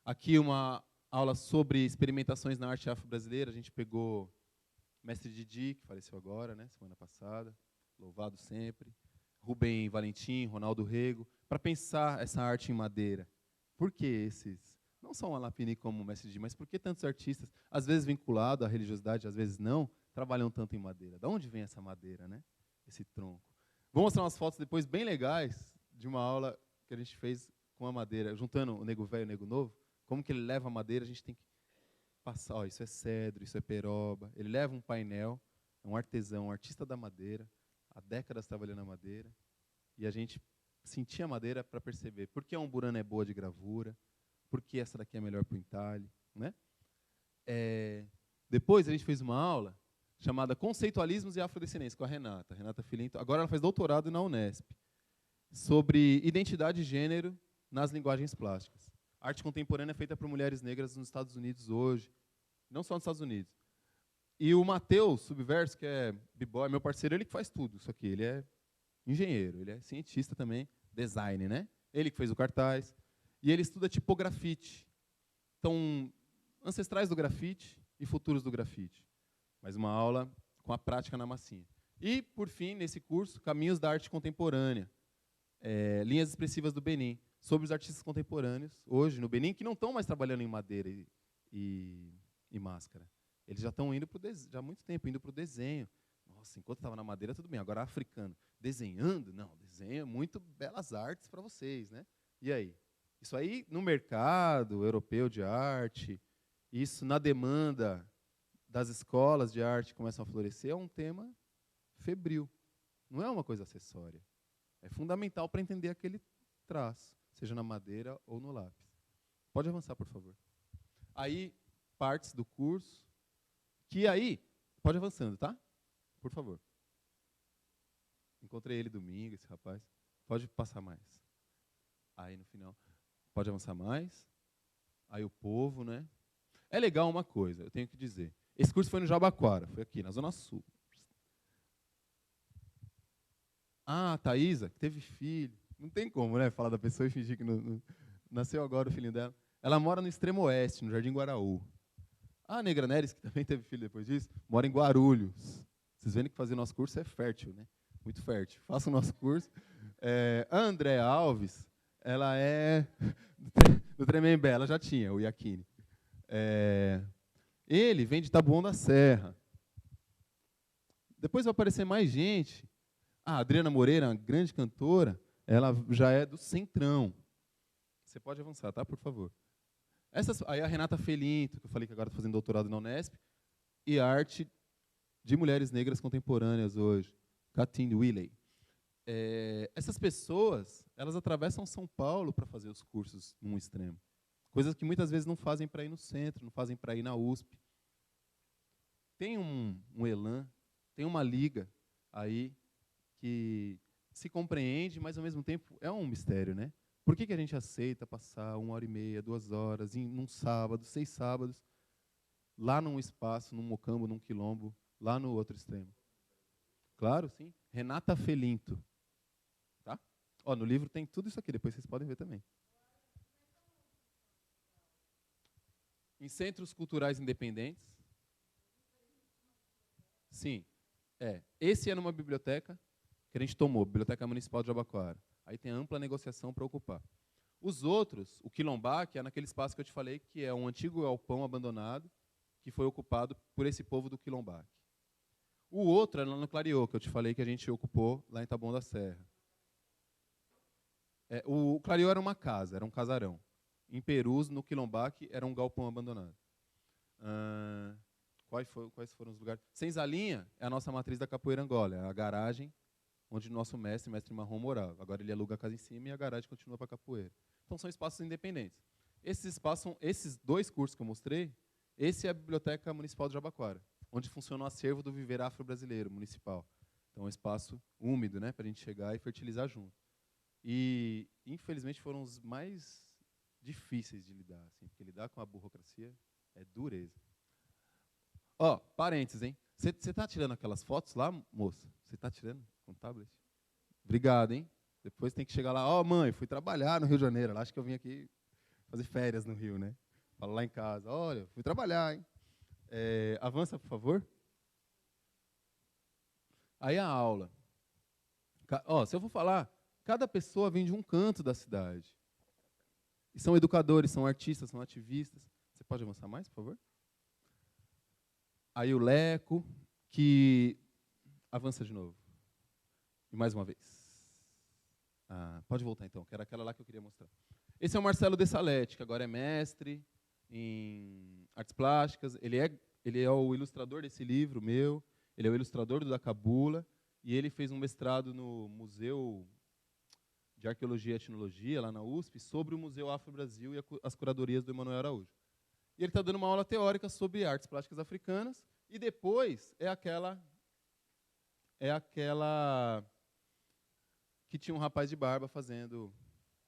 Aqui uma aula sobre experimentações na arte afro-brasileira. A gente pegou Mestre Didi, que faleceu agora, né, semana passada, louvado sempre, Rubem Valentim, Ronaldo Rego, para pensar essa arte em madeira. Por que esses? Não só o Lapini como o Mestre Didi, mas por que tantos artistas, às vezes vinculados à religiosidade, às vezes não, trabalham tanto em madeira? De onde vem essa madeira, né? Esse tronco? Vou mostrar umas fotos depois bem legais de uma aula que a gente fez com a madeira, juntando o nego velho e o nego novo. Como que ele leva a madeira, a gente tem que passar, ó, isso é cedro, isso é peroba. Ele leva um painel, é um artesão, um artista da madeira, há décadas trabalhando a madeira, e a gente sentia a madeira para perceber por que a umburana é boa de gravura, por que essa daqui é melhor para o entalhe, né? Depois a gente fez uma aula chamada Conceitualismos e Afrodescendência, com a Renata Filinto. Agora ela faz doutorado na Unesp, sobre identidade e gênero nas linguagens plásticas. A arte contemporânea é feita por mulheres negras nos Estados Unidos hoje, não só nos Estados Unidos. E o Matheus Subverso, que é b-boy, meu parceiro, ele que faz tudo isso aqui. Ele é engenheiro, ele é cientista também, design, né? Ele que fez o cartaz. E ele estuda tipografite. Então, ancestrais do grafite e futuros do grafite. Mais uma aula com a prática na massinha. E, por fim, nesse curso, Caminhos da Arte Contemporânea, linhas expressivas do Benin, sobre os artistas contemporâneos, hoje, no Benin, que não estão mais trabalhando em madeira e máscara. Eles já estão indo já há muito tempo, indo para o desenho. Nossa, enquanto estava na madeira, tudo bem. Agora, africano, desenhando? Não, desenho é muito belas artes para vocês, né? E aí? Isso aí, no mercado europeu de arte, isso na demanda das escolas de arte começam a florescer, é um tema febril. Não é uma coisa acessória. É fundamental para entender aquele traço, seja na madeira ou no lápis. Pode avançar, por favor. Aí, partes do curso, que aí, pode avançando, tá? Por favor. Encontrei ele domingo, esse rapaz. Pode passar mais. Aí, no final, pode avançar mais. Aí, o povo, né? É legal uma coisa, eu tenho que dizer. Esse curso foi no Jabaquara, foi aqui, na Zona Sul. Ah, a Thaísa, que teve filho. Não tem como, né, falar da pessoa e fingir que não nasceu agora o filhinho dela. Ela mora no extremo oeste, no Jardim Guaraú. A Negra Neres, que também teve filho depois disso, mora em Guarulhos. Vocês veem que fazer nosso curso é fértil, né? Muito fértil. Faça o nosso curso. A Andréa Alves, ela é do Tremembé, ela já tinha, o Iacchini. Ele vem de Taboão da Serra. Depois vai aparecer mais gente. A Adriana Moreira, uma grande cantora, ela já é do Centrão. Você pode avançar, tá? Por favor. Aí a Renata Felinto, que eu falei que agora está fazendo doutorado na Unesp, e arte de mulheres negras contemporâneas hoje, Katine Willey. Essas pessoas, elas atravessam São Paulo para fazer os cursos num extremo. Coisas que muitas vezes não fazem para ir no centro, não fazem para ir na USP. Tem um elan, tem uma liga aí que se compreende, mas, ao mesmo tempo, é um mistério, né? Por que a gente aceita passar 1h30, 2 horas, num sábado, 6 sábados, lá num espaço, num mocambo, num quilombo, lá no outro extremo? Claro, sim. Renata Felinto. Tá? Ó, no livro tem tudo isso aqui, depois vocês podem ver também. Em centros culturais independentes. Sim. Esse é numa biblioteca que a gente tomou, Biblioteca Municipal de Jabaquara. Aí tem ampla negociação para ocupar. Os outros, o Quilombá, que é naquele espaço que eu te falei, que é um antigo galpão abandonado, que foi ocupado por esse povo do Quilombaque. O outro é lá no Clareô, que eu te falei que a gente ocupou lá em Taboão da Serra. O Clareô era uma casa, era um casarão. Em Perus, no Quilombaque, era um galpão abandonado. Quais foram os lugares? Senzalinha é a nossa matriz da Capoeira Angola, é a garagem onde o nosso mestre Marrom, morava. Agora ele aluga a casa em cima e a garagem continua para a capoeira. Então são espaços independentes. Esses espaços são esses 2 cursos que eu mostrei. Esse é a Biblioteca Municipal de Jabaquara, onde funciona o acervo do Viver Afro-Brasileiro Municipal. Então é um espaço úmido, né, para a gente chegar e fertilizar junto. E, infelizmente, foram os mais difíceis de lidar, assim, porque lidar com a burocracia é dureza. Ó, parênteses, hein? Você está tirando aquelas fotos lá, moça? Você está tirando com o tablet? Obrigado, hein? Depois tem que chegar lá, ó, mãe, fui trabalhar no Rio de Janeiro. Ela acha que eu vim aqui fazer férias no Rio, né? Fala lá em casa, olha, fui trabalhar, hein? Avança, por favor. Aí a aula. Se eu for falar, cada pessoa vem de um canto da cidade. E são educadores, são artistas, são ativistas. Você pode avançar mais, por favor? Aí o Leco, que... Avança de novo. E mais uma vez. Pode voltar, então, que era aquela lá que eu queria mostrar. Esse é o Marcelo Dessalete, que agora é mestre em artes plásticas. Ele é o ilustrador desse livro meu. Ele é o ilustrador do Da Cabula. E ele fez um mestrado no Museu de Arqueologia e Etnologia, lá na USP, sobre o Museu Afro-Brasil e as curadorias do Emanuel Araújo. E ele está dando uma aula teórica sobre artes plásticas africanas. E depois é aquela que tinha um rapaz de barba fazendo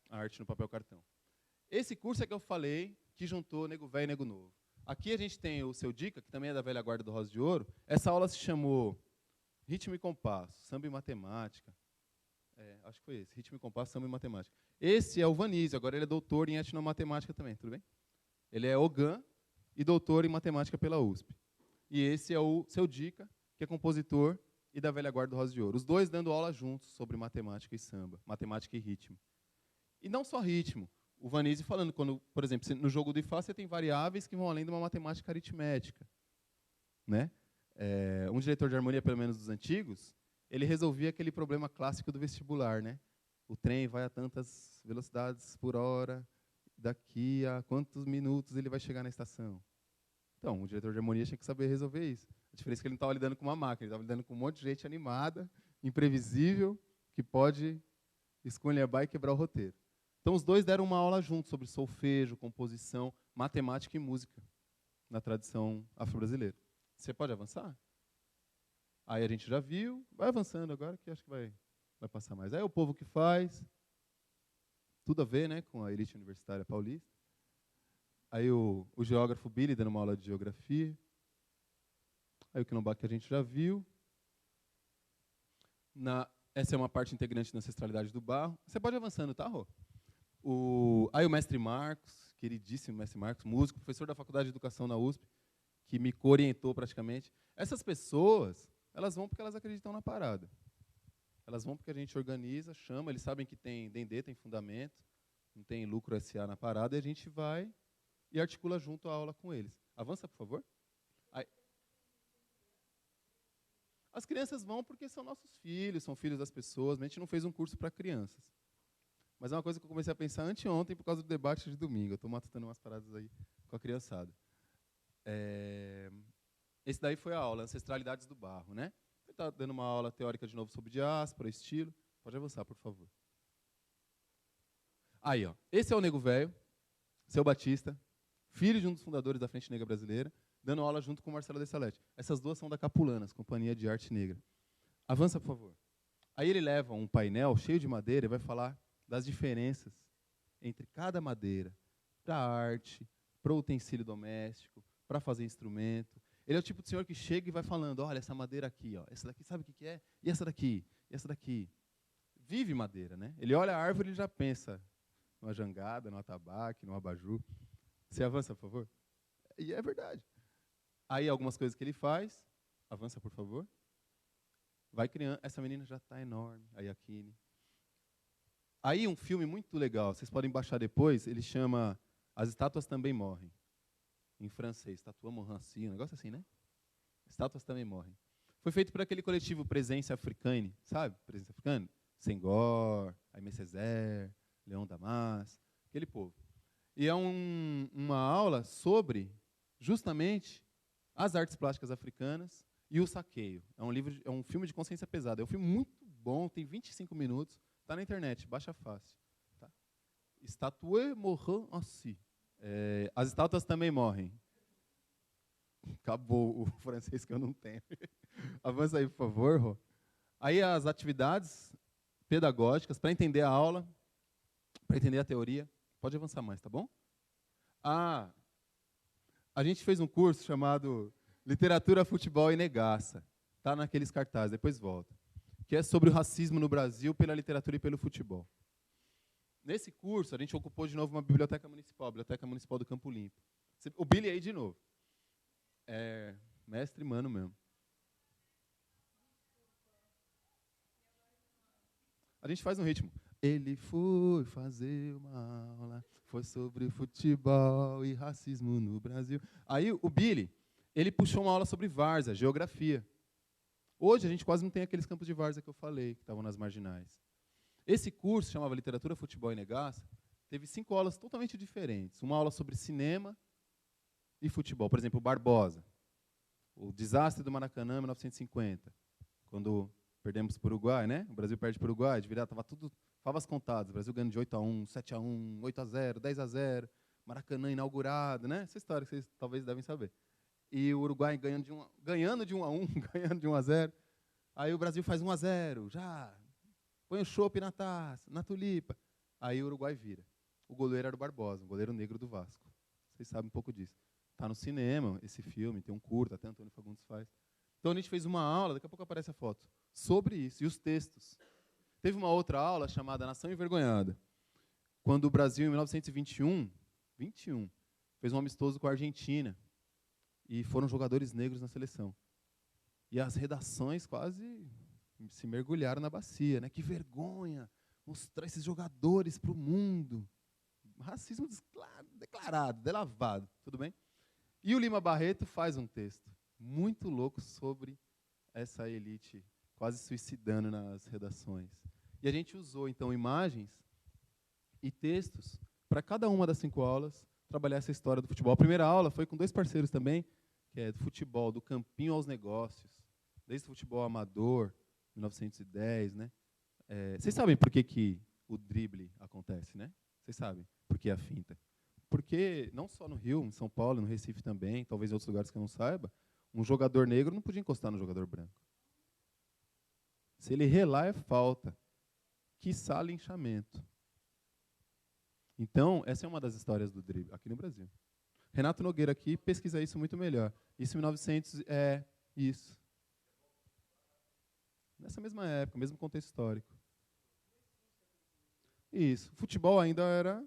a arte no papel cartão. Esse curso é que eu falei, que juntou nego velho e nego novo. Aqui a gente tem o Seu Dica, que também é da velha guarda do Rosa de Ouro. Essa aula se chamou Ritmo e Compasso, Samba e Matemática. Acho que foi esse, Ritmo e Compasso, Samba e Matemática. Esse é o Vanise, agora ele é doutor em etnomatemática também, tudo bem? Ele é OGAN e doutor em matemática pela USP. E esse é o Seu Dica, que é compositor e da velha guarda do Rosa de Ouro. Os dois dando aula juntos sobre matemática e samba, matemática e ritmo. E não só ritmo. O Vanise falando, quando, por exemplo, no jogo do Ifá você tem variáveis que vão além de uma matemática aritmética. Né? Um diretor de harmonia, pelo menos dos antigos, ele resolvia aquele problema clássico do vestibular. Né? O trem vai a tantas velocidades por hora, daqui a quantos minutos ele vai chegar na estação. Então, o diretor de harmonia tinha que saber resolver isso. A diferença é que ele não estava lidando com uma máquina, ele estava lidando com um monte de gente animada, imprevisível, que pode esculhambar e quebrar o roteiro. Então, os dois deram uma aula juntos sobre solfejo, composição, matemática e música, na tradição afro-brasileira. Você pode avançar? Aí a gente já viu, vai avançando agora, que acho que vai passar mais. Aí é o povo que faz, tudo a ver, né, com a elite universitária paulista. Aí o geógrafo Billy dando uma aula de geografia. Aí o quilombo que a gente já viu. Essa é uma parte integrante da ancestralidade do barro. Você pode ir avançando, tá, Rô? Aí o mestre Marcos, queridíssimo mestre Marcos, músico, professor da Faculdade de Educação na USP, que me orientou praticamente. Essas pessoas, elas vão porque elas acreditam na parada. Elas vão porque a gente organiza, chama, eles sabem que tem Dendê, tem fundamento, não tem lucro SA na parada, e a gente vai e articula junto a aula com eles. Avança, por favor. Aí. As crianças vão porque são nossos filhos, são filhos das pessoas, mas a gente não fez um curso para crianças. Mas é uma coisa que eu comecei a pensar anteontem por causa do debate de domingo. Eu estou matutando umas paradas aí com a criançada. Esse daí foi a aula, Ancestralidades do Barro. Né? Ele está dando uma aula teórica de novo sobre diáspora, estilo. Pode avançar, por favor. Aí, ó. Esse é o Nego Velho, Seu Batista, filho de um dos fundadores da Frente Negra Brasileira, dando aula junto com o Marcelo Dessalete. Essas duas são da Capulanas, Companhia de Arte Negra. Avança, por favor. Aí ele leva um painel cheio de madeira e vai falar das diferenças entre cada madeira, para a arte, para o utensílio doméstico, para fazer instrumento. Ele é o tipo de senhor que chega e vai falando, olha, essa madeira aqui, ó, essa daqui, sabe o que é? E essa daqui? E essa daqui? Vive madeira, né? Ele olha a árvore e já pensa numa jangada, num atabaque, num abajur. Você avança, por favor? E é verdade. Aí algumas coisas que ele faz. Avança, por favor. Vai criando. Essa menina já está enorme. Aí a Kine. Aí um filme muito legal, vocês podem baixar depois, ele chama As Estátuas Também Morrem. Em francês, Tatuas Morrancy, um negócio assim, né? Estátuas Também Morrem. Foi feito por aquele coletivo Presença Africane, sabe? Presença Africane? Senghor, Aimé Césaire, Leon Damas, aquele povo. E é uma aula sobre, justamente, as artes plásticas africanas e o saqueio. É um filme de consciência pesada. É um filme muito bom, tem 25 minutos, está na internet, baixa fácil. Tá? Statue morrant ainsi. As estátuas também morrem. Acabou o francês que eu não tenho. Avança aí, por favor, Rô. Aí as atividades pedagógicas, para entender a aula, para entender a teoria. Pode avançar mais, tá bom? A gente fez um curso chamado Literatura, Futebol e Negaça. Está naqueles cartazes, depois volta. que é sobre o racismo no Brasil pela literatura e pelo futebol. Nesse curso, a gente ocupou de novo uma biblioteca municipal, a Biblioteca Municipal do Campo Limpo. O Billy aí de novo. É mestre mano mesmo. A gente faz um ritmo. Ele foi fazer uma aula, foi sobre futebol e racismo no Brasil. Aí o Billy, ele puxou uma aula sobre várzea, geografia. Hoje a gente quase não tem aqueles campos de várzea que eu falei, que estavam nas marginais. Esse curso, chamava Literatura, Futebol e Negaça, teve 5 aulas totalmente diferentes. Uma aula sobre cinema e futebol. Por exemplo, o Barbosa, o desastre do Maracanã, em 1950, quando perdemos para o Uruguai, né? O Brasil perde para o Uruguai, de virada, estava tudo favas contadas. O Brasil ganhando de 8-1, 7-1, 8-0, 10-0, Maracanã inaugurado, né? Essa história que vocês talvez devem saber. E o Uruguai ganhando de 1-1, ganhando de 1-0. Aí o Brasil faz 1-0, já põe o chopp na taça, na tulipa. Aí o Uruguai vira. O goleiro era o Barbosa, o goleiro negro do Vasco. Vocês sabem um pouco disso. Está no cinema esse filme, tem um curta, até Antônio Fagundes faz. Então a gente fez uma aula, daqui a pouco aparece a foto, sobre isso, e os textos. Teve uma outra aula chamada Nação Envergonhada, quando o Brasil, em 1921, fez um amistoso com a Argentina, e foram jogadores negros na seleção. E as redações quase se mergulharam na bacia, né? Que vergonha mostrar esses jogadores para o mundo. Racismo declarado, delavado, tudo bem? E o Lima Barreto faz um texto muito louco sobre essa elite quase suicidando nas redações. E a gente usou, então, imagens e textos para cada uma das 5 aulas trabalhar essa história do futebol. A primeira aula foi com 2 parceiros também, que é do futebol, do campinho aos negócios, desde o futebol amador, 1910, né? Vocês sabem por que o drible acontece, né? Vocês sabem por que a finta. Porque, não só no Rio, em São Paulo, no Recife também, talvez em outros lugares que eu não saiba, um jogador negro não podia encostar no jogador branco. Se ele relar, é falta. Quiçá linchamento. Então, essa é uma das histórias do drible, aqui no Brasil. Renato Nogueira aqui pesquisa isso muito melhor. Isso em 1900, isso. Nessa mesma época, mesmo contexto histórico. Isso. Futebol ainda era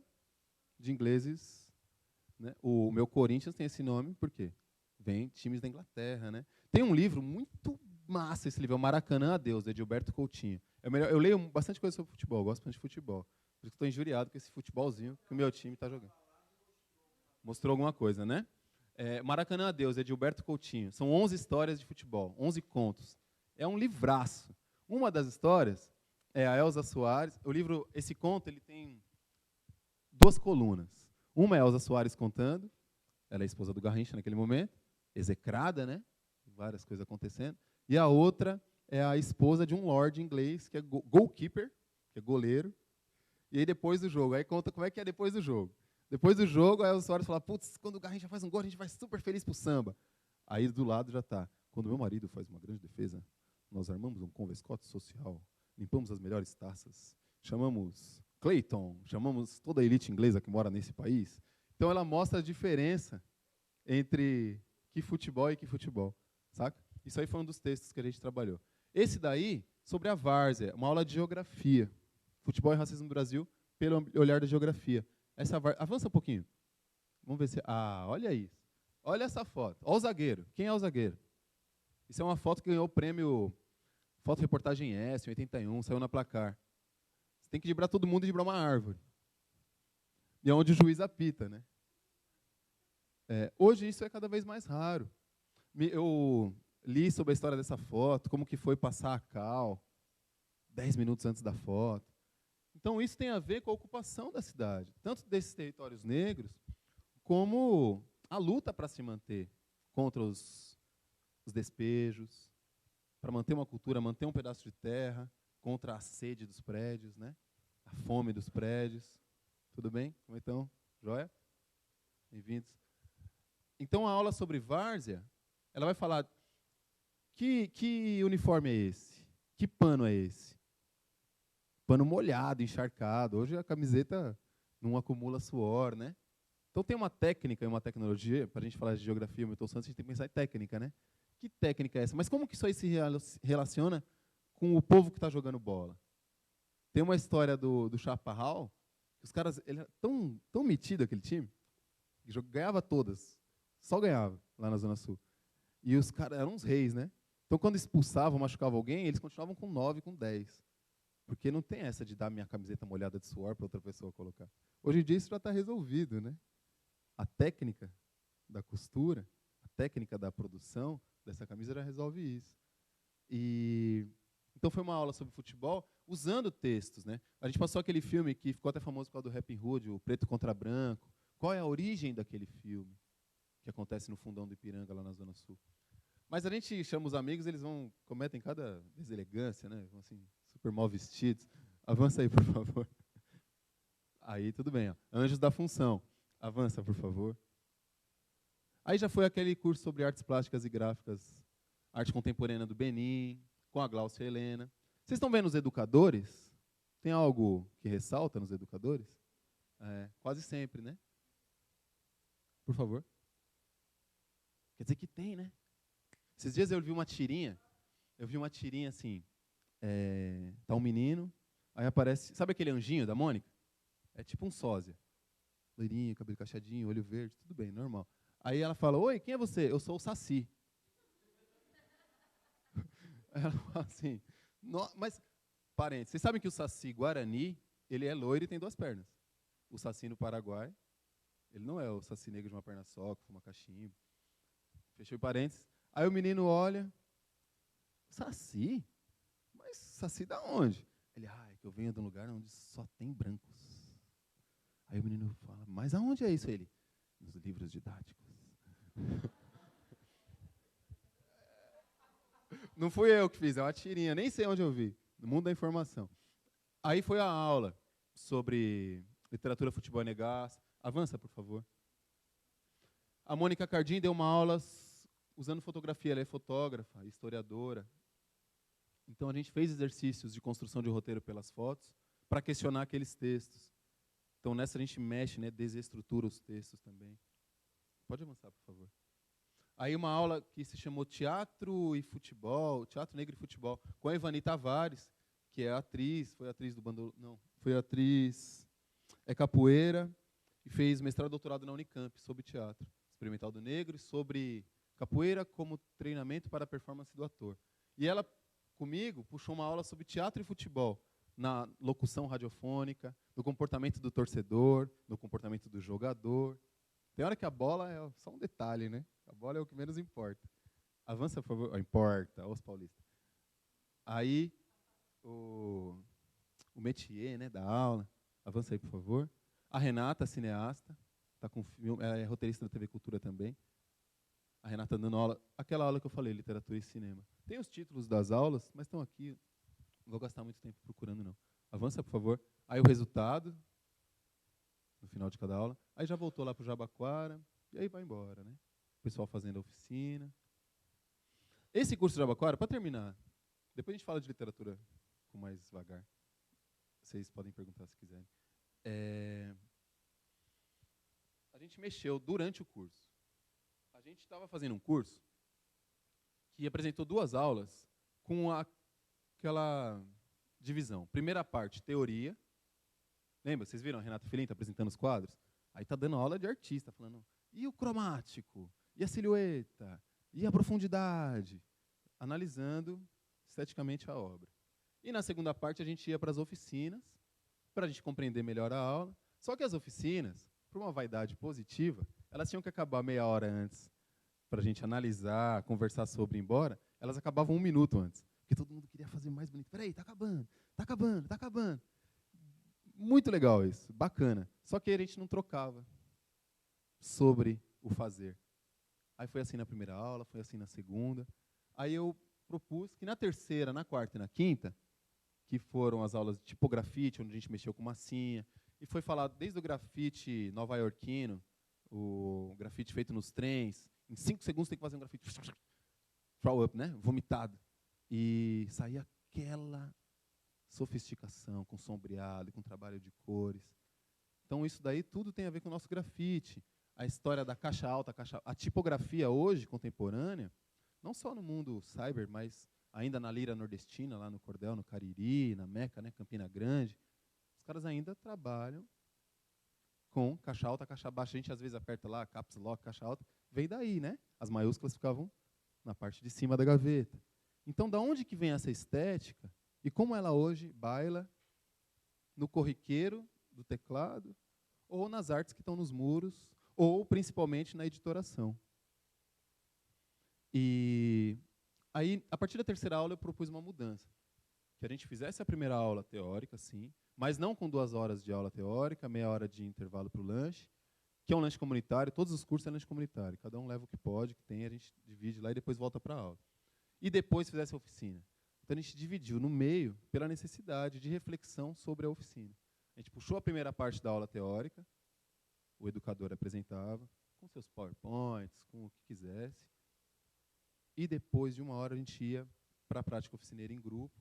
de ingleses, né? O meu Corinthians tem esse nome, por quê? Vem times da Inglaterra, né? Tem um livro muito massa, esse livro, é o Maracanã Adeus, de Gilberto Coutinho. Eu leio bastante coisa sobre futebol, eu gosto bastante de futebol. Por isso que estou injuriado com esse futebolzinho que o meu time está jogando. Mostrou alguma coisa, né? Maracanã Adeus, de Gilberto Coutinho. São 11 histórias de futebol, 11 contos. É um livraço. Uma das histórias é a Elza Soares. O livro, esse conto, ele tem 2 colunas. Uma é a Elza Soares contando, ela é a esposa do Garrincha naquele momento, execrada, né? Várias coisas acontecendo. E a outra é a esposa de um lord inglês, que é goalkeeper, que é goleiro. E aí depois do jogo, aí conta como é que é depois do jogo. Depois do jogo, aí o Soares fala, putz, quando o Garrincha faz um gol, a gente vai super feliz pro samba. Aí do lado já está. Quando meu marido faz uma grande defesa, nós armamos um convescote social, limpamos as melhores taças, chamamos Clayton, chamamos toda a elite inglesa que mora nesse país. Então ela mostra a diferença entre que futebol e que futebol, saca? Isso aí foi um dos textos que a gente trabalhou. Esse daí, sobre a várzea, uma aula de geografia. Futebol e racismo no Brasil, pelo olhar da geografia. Avança um pouquinho. Vamos ver se... olha isso. Olha essa foto. Olha o zagueiro. Quem é o zagueiro? Isso é uma foto que ganhou o prêmio Foto Reportagem S, em 81, saiu na Placar. Você tem que driblar todo mundo e driblar uma árvore. E é onde o juiz apita, né? Hoje isso é cada vez mais raro. Eu li sobre a história dessa foto, como que foi passar a cal, 10 minutos antes da foto. Então isso tem a ver com a ocupação da cidade, tanto desses territórios negros, como a luta para se manter contra os despejos, para manter uma cultura, manter um pedaço de terra, contra a sede dos prédios, né? A fome dos prédios. Tudo bem? Como então? Joia? Bem-vindos. Então, a aula sobre várzea, ela vai falar que uniforme é esse? Que pano é esse? Pano molhado, encharcado. Hoje a camiseta não acumula suor, né? Então tem uma técnica e uma tecnologia, para a gente falar de geografia, Milton Santos, a gente tem que pensar em técnica, né? Que técnica é essa? Mas como que isso aí se relaciona com o povo que está jogando bola. Tem uma história do Chaparral, que os caras, ele era tão metido aquele time, que ganhava todas, só ganhava lá na Zona Sul. E os caras eram uns reis, né? Então, quando expulsavam, machucavam alguém, eles continuavam com 9, com 10. Porque não tem essa de dar minha camiseta molhada de suor para outra pessoa colocar. Hoje em dia isso já está resolvido, né? A técnica da costura, a técnica da produção dessa camisa já resolve isso. Então foi uma aula sobre futebol usando textos, né? A gente passou aquele filme que ficou até famoso por causa do Robin Hood, o Preto contra Branco. Qual é a origem daquele filme que acontece no fundão do Ipiranga, lá na Zona Sul? Mas a gente chama os amigos, eles cometem cada deselegância, né? Vão assim, super mal vestidos. Avança aí, por favor. Aí, tudo bem. Ó. Anjos da Função. Avança, por favor. Aí já foi aquele curso sobre artes plásticas e gráficas, arte contemporânea do Benin, com a Glaucia Helena. Vocês estão vendo os educadores? Tem algo que ressalta nos educadores? Quase sempre, né? Por favor. Quer dizer que tem, né? Esses dias eu vi uma tirinha assim, tá um menino, aí aparece, sabe aquele anjinho da Mônica? É tipo um sósia. Loirinho, cabelo cacheadinho, olho verde, tudo bem, normal. Aí ela fala, oi, quem é você? Eu sou o Saci. Aí ela fala assim, mas, parentes, vocês sabem que o Saci Guarani, ele é loiro e tem 2 pernas. O Saci no Paraguai, ele não é o Saci negro de uma perna só, que fuma cachimbo. Fechou parênteses. Aí o menino olha, Saci? Mas Saci da onde? Ele, é que eu venho de um lugar onde só tem brancos. Aí o menino fala, mas aonde é isso? Ele, nos livros didáticos. Não fui eu que fiz, é uma tirinha, nem sei onde eu vi, no mundo da informação. Aí foi a aula sobre literatura, futebol e negócio. Avança, por favor. A Mônica Cardim deu uma aula usando fotografia, ela é fotógrafa, historiadora. Então a gente fez exercícios de construção de roteiro pelas fotos para questionar aqueles textos. Então nessa a gente mexe, né, desestrutura os textos também. Pode avançar, por favor. Aí uma aula que se chamou Teatro e Futebol, Teatro Negro e Futebol, com a Ivani Tavares, que é atriz, foi atriz do Bandolão, não, foi atriz, capoeira, e fez mestrado e doutorado na Unicamp sobre teatro experimental do negro e sobre capoeira como treinamento para a performance do ator. E ela, comigo, puxou uma aula sobre teatro e futebol, na locução radiofônica, no comportamento do torcedor, no comportamento do jogador. Tem hora que a bola é só um detalhe, né? A bola é o que menos importa. Avança, por favor. Importa, os paulistas. Aí, o métier, né, da aula. Avança aí, por favor. A Renata, cineasta, tá com filme, ela é roteirista da TV Cultura também. A Renata dando aula, aquela aula que eu falei, literatura e cinema. Tem os títulos das aulas, mas estão aqui. Não vou gastar muito tempo procurando, não. Avança, por favor. Aí o resultado, no final de cada aula. Aí já voltou lá para o Jabaquara, e aí vai embora, né? O pessoal fazendo a oficina. Esse curso de Jabaquara, para terminar, depois a gente fala de literatura com mais devagar. Vocês podem perguntar se quiserem. A gente mexeu durante o curso. A gente estava fazendo um curso que apresentou 2 aulas com aquela divisão. Primeira parte, teoria. Lembra? Vocês viram a Renata Filin tá apresentando os quadros? Aí está dando aula de artista, falando, e o cromático? E a silhueta? E a profundidade? Analisando esteticamente a obra. E na segunda parte a gente ia para as oficinas, para a gente compreender melhor a aula. Só que as oficinas, por uma vaidade positiva, elas tinham que acabar meia hora antes, para a gente analisar, conversar sobre ir embora. Elas acabavam 1 minuto antes, porque todo mundo queria fazer mais bonito. Peraí, está acabando, está acabando, está acabando. Muito legal isso, bacana. Só que a gente não trocava sobre o fazer. Aí foi assim na primeira aula, foi assim na segunda. Aí eu propus que na terceira, na quarta e na quinta, que foram as aulas de tipografite, onde a gente mexeu com massinha, e foi falado desde o grafite nova-iorquino, o grafite feito nos trens, em 5 segundos tem que fazer um grafite throw up, né? Vomitado. E saía aquela sofisticação, com sombreado, com trabalho de cores. Então, isso daí tudo tem a ver com o nosso grafite. A história da caixa alta, a tipografia hoje, contemporânea, não só no mundo cyber, mas ainda na lira nordestina, lá no Cordel, no Cariri, na Meca, né, Campina Grande, os caras ainda trabalham com caixa alta, caixa baixa. A gente às vezes aperta lá, caps lock, caixa alta, vem daí, né? As maiúsculas ficavam na parte de cima da gaveta. Então, da onde que vem essa estética e como ela hoje baila no corriqueiro do teclado ou nas artes que estão nos muros ou, principalmente, na editoração. E aí, a partir da terceira aula, eu propus uma mudança. Que a gente fizesse a primeira aula teórica, sim, mas não com 2 horas de aula teórica, meia hora de intervalo para o lanche, que é um lanche comunitário. Todos os cursos é lanche comunitário. Cada um leva o que pode, que tem, a gente divide lá e depois volta para a aula. E depois fizesse a oficina. Então, a gente dividiu no meio pela necessidade de reflexão sobre a oficina. A gente puxou a primeira parte da aula teórica, o educador apresentava, com seus PowerPoints, com o que quisesse, e depois de 1 hora a gente ia para a prática oficineira em grupo.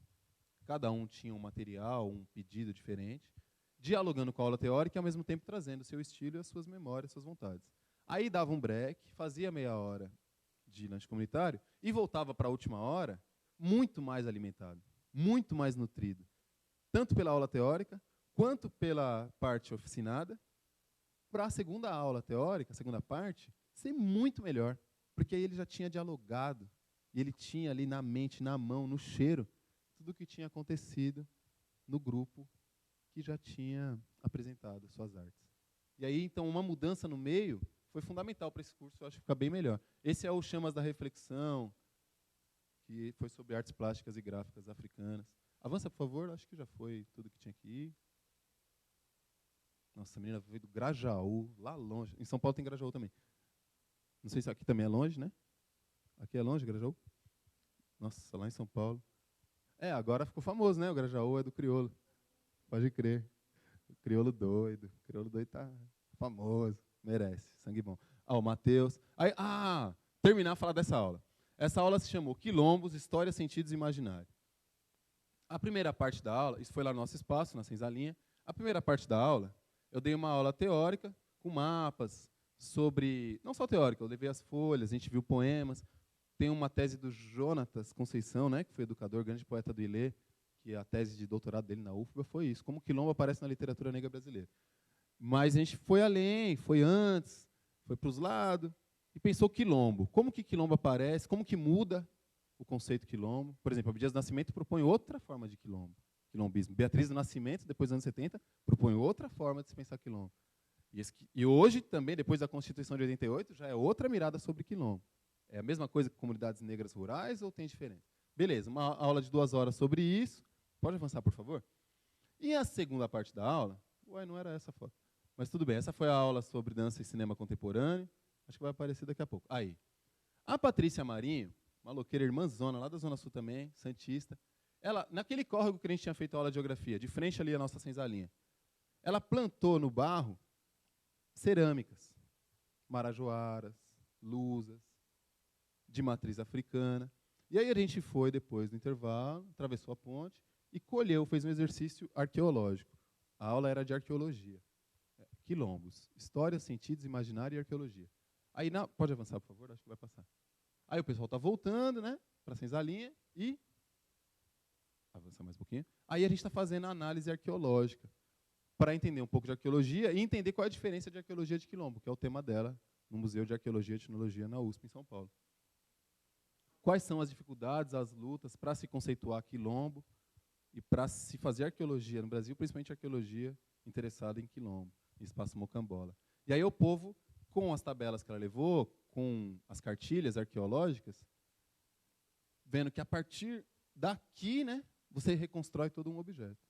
Cada um tinha um material, um pedido diferente, dialogando com a aula teórica e, ao mesmo tempo, trazendo o seu estilo e as suas memórias, suas vontades. Aí dava um break, fazia meia hora de lanche comunitário e voltava para a última hora muito mais alimentado, muito mais nutrido, tanto pela aula teórica quanto pela parte oficinada, para a segunda aula teórica, a segunda parte, ser muito melhor, porque aí ele já tinha dialogado e ele tinha ali na mente, na mão, no cheiro, tudo o que tinha acontecido no grupo que já tinha apresentado suas artes. E aí, então, uma mudança no meio foi fundamental para esse curso, eu acho que fica bem melhor. Esse é o Chamas da Reflexão, que foi sobre artes plásticas e gráficas africanas. Avança, por favor, acho que já foi tudo que tinha que ir. Nossa, a menina veio do Grajaú, lá longe. Em São Paulo tem Grajaú também. Não sei se aqui também é longe, né? Aqui é longe, Grajaú? Nossa, lá em São Paulo. Agora ficou famoso, né? O Grajaú é do crioulo. Pode crer. O crioulo doido. O crioulo doido tá famoso. Merece. Sangue bom. O Matheus. Aí, terminar de falar dessa aula. Essa aula se chamou Quilombos, História, Sentidos e Imaginário. A primeira parte da aula, isso foi lá no nosso espaço, na Senzalinha. A primeira parte da aula, eu dei uma aula teórica, com mapas, sobre... Não só teórica, eu levei as folhas, a gente viu poemas. Tem uma tese do Jonatas Conceição, né, que foi educador, grande poeta do Ilê, que a tese de doutorado dele na UFBA foi isso, como o quilombo aparece na literatura negra brasileira. Mas a gente foi além, foi antes, foi para os lados, e pensou quilombo. Como que quilombo aparece, como que muda o conceito quilombo? Por exemplo, Abdias do Nascimento propõe outra forma de quilombo, quilombismo. Beatriz do Nascimento, depois dos anos 70, propõe outra forma de se pensar quilombo. E hoje, também, depois da Constituição de 88, já é outra mirada sobre quilombo. É a mesma coisa que comunidades negras rurais ou tem diferença? Beleza, uma aula de 2 horas sobre isso. Pode avançar, por favor? E a segunda parte da aula... não era essa a foto. Mas tudo bem, essa foi a aula sobre dança e cinema contemporâneo. Acho que vai aparecer daqui a pouco. Aí. A Patrícia Marinho, maloqueira irmãzona, lá da Zona Sul também, santista, ela, naquele córrego que a gente tinha feito a aula de geografia, de frente ali à nossa senzalinha, ela plantou no barro cerâmicas, marajoaras, lusas, de matriz africana. E aí a gente foi, depois do intervalo, atravessou a ponte e colheu, fez um exercício arqueológico. A aula era de arqueologia. Quilombos, história, sentidos, imaginário e arqueologia. Aí, pode avançar, por favor? Acho que vai passar. Aí o pessoal está voltando, né, para a senzalinha e... Avança mais um pouquinho. Aí a gente está fazendo a análise arqueológica para entender um pouco de arqueologia e entender qual é a diferença de arqueologia de quilombo, que é o tema dela no Museu de Arqueologia e Etnologia na USP, em São Paulo. Quais são as dificuldades, as lutas para se conceituar quilombo e para se fazer arqueologia no Brasil, principalmente arqueologia interessada em quilombo, em espaço mocambola. E aí o povo, com as tabelas que ela levou, com as cartilhas arqueológicas, vendo que a partir daqui, né, você reconstrói todo um objeto.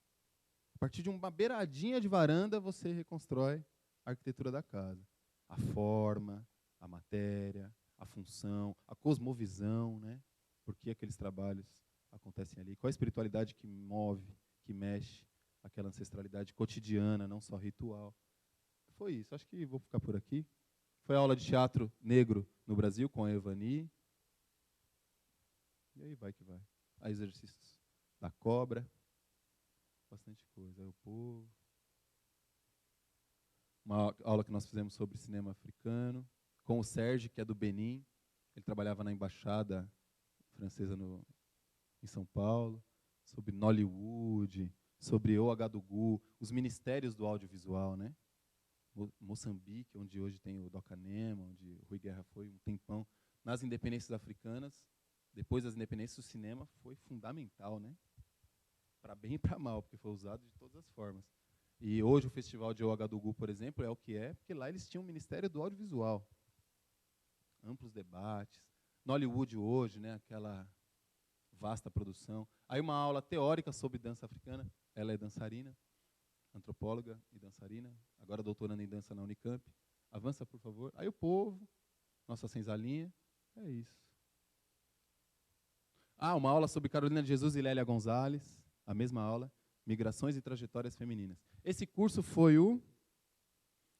A partir de uma beiradinha de varanda, você reconstrói a arquitetura da casa. A forma, a matéria, a função, a cosmovisão, né? Por que aqueles trabalhos acontecem ali? Qual a espiritualidade que move, que mexe, aquela ancestralidade cotidiana, não só ritual. Foi isso, acho que vou ficar por aqui. Foi a aula de teatro negro no Brasil, com a Evani. E aí vai que vai. Aí exercícios da cobra. Bastante coisa. Aí o povo. Uma aula que nós fizemos sobre cinema africano, com o Sérgio, que é do Benin. Ele trabalhava na embaixada francesa em São Paulo, sobre Nollywood, sobre Ouagadougou, os ministérios do audiovisual, né? Moçambique, onde hoje tem o Docanema, onde o Rui Guerra foi um tempão, nas independências africanas, depois das independências, o cinema foi fundamental, né? Para bem e para mal, porque foi usado de todas as formas. E hoje o Festival de Ouagadougou, por exemplo, é o que é, porque lá eles tinham o Ministério do Audiovisual. Amplos debates. Nollywood hoje, né, aquela vasta produção. Aí uma aula teórica sobre dança africana. Ela é dançarina, antropóloga e dançarina, agora doutoranda em dança na Unicamp. Avança, por favor. Aí o povo, nossa senzalinha, é isso. Uma aula sobre Carolina de Jesus e Lélia Gonzalez, a mesma aula, Migrações e Trajetórias Femininas. Esse curso foi o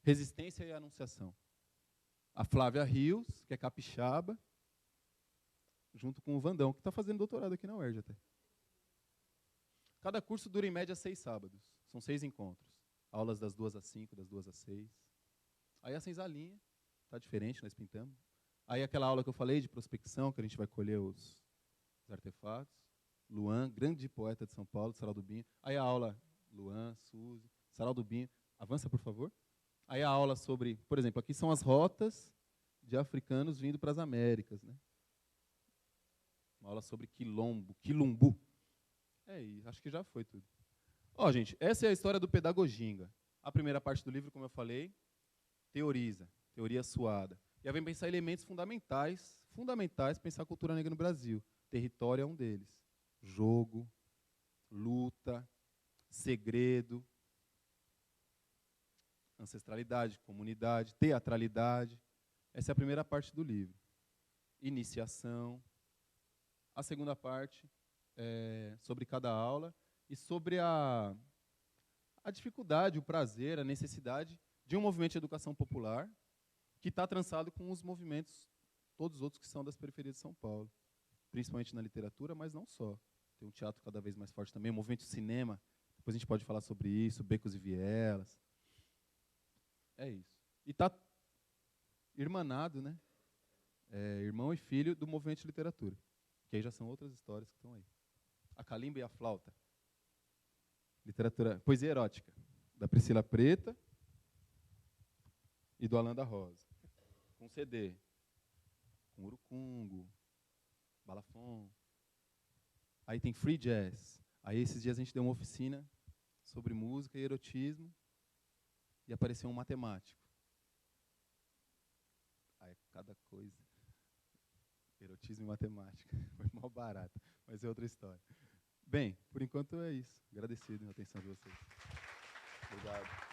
Resistência e Anunciação. A Flávia Rios, que é capixaba, junto com o Vandão, que está fazendo doutorado aqui na UERJ até. Cada curso dura, em média, 6 sábados. São 6 encontros. Aulas das 2 às 5, das 2 às 6. Aí a senzalinha, está diferente, nós pintamos. Aí aquela aula que eu falei de prospecção, que a gente vai colher os artefatos. Luan, grande poeta de São Paulo, Sarau do Binho. Aí a aula, Luan, Suzy, Sarau do Binho. Avança, por favor. Aí a aula sobre, por exemplo, aqui são as rotas de africanos vindo para as Américas, né? Uma aula sobre quilombo. Isso, acho que já foi tudo. Gente, essa é a história do Pedagoginga. A primeira parte do livro, como eu falei, teoria suada. E aí vem pensar elementos fundamentais para pensar a cultura negra no Brasil. Território é um deles. Jogo, luta, segredo, ancestralidade, comunidade, teatralidade. Essa é a primeira parte do livro. Iniciação. A segunda parte é sobre cada aula e sobre a dificuldade, o prazer, a necessidade de um movimento de educação popular que está trançado com os movimentos, todos os outros que são das periferias de São Paulo, principalmente na literatura, mas não só. Tem um teatro cada vez mais forte também, o movimento de cinema, depois a gente pode falar sobre isso, Becos e Vielas. É isso. E está irmanado, né? Irmão e filho do movimento de literatura, que aí já são outras histórias que estão aí. A Calimba e a Flauta. Literatura, poesia erótica, da Priscila Preta e do Alain da Rosa. Com CD, com Urucungo, Balafon. Aí tem Free Jazz. Aí esses dias a gente deu uma oficina sobre música e erotismo e apareceu um matemático. Aí cada coisa. Erotismo e matemática. Foi mal barato, mas é outra história. Bem, por enquanto é isso. Agradecido pela atenção de vocês. Obrigado.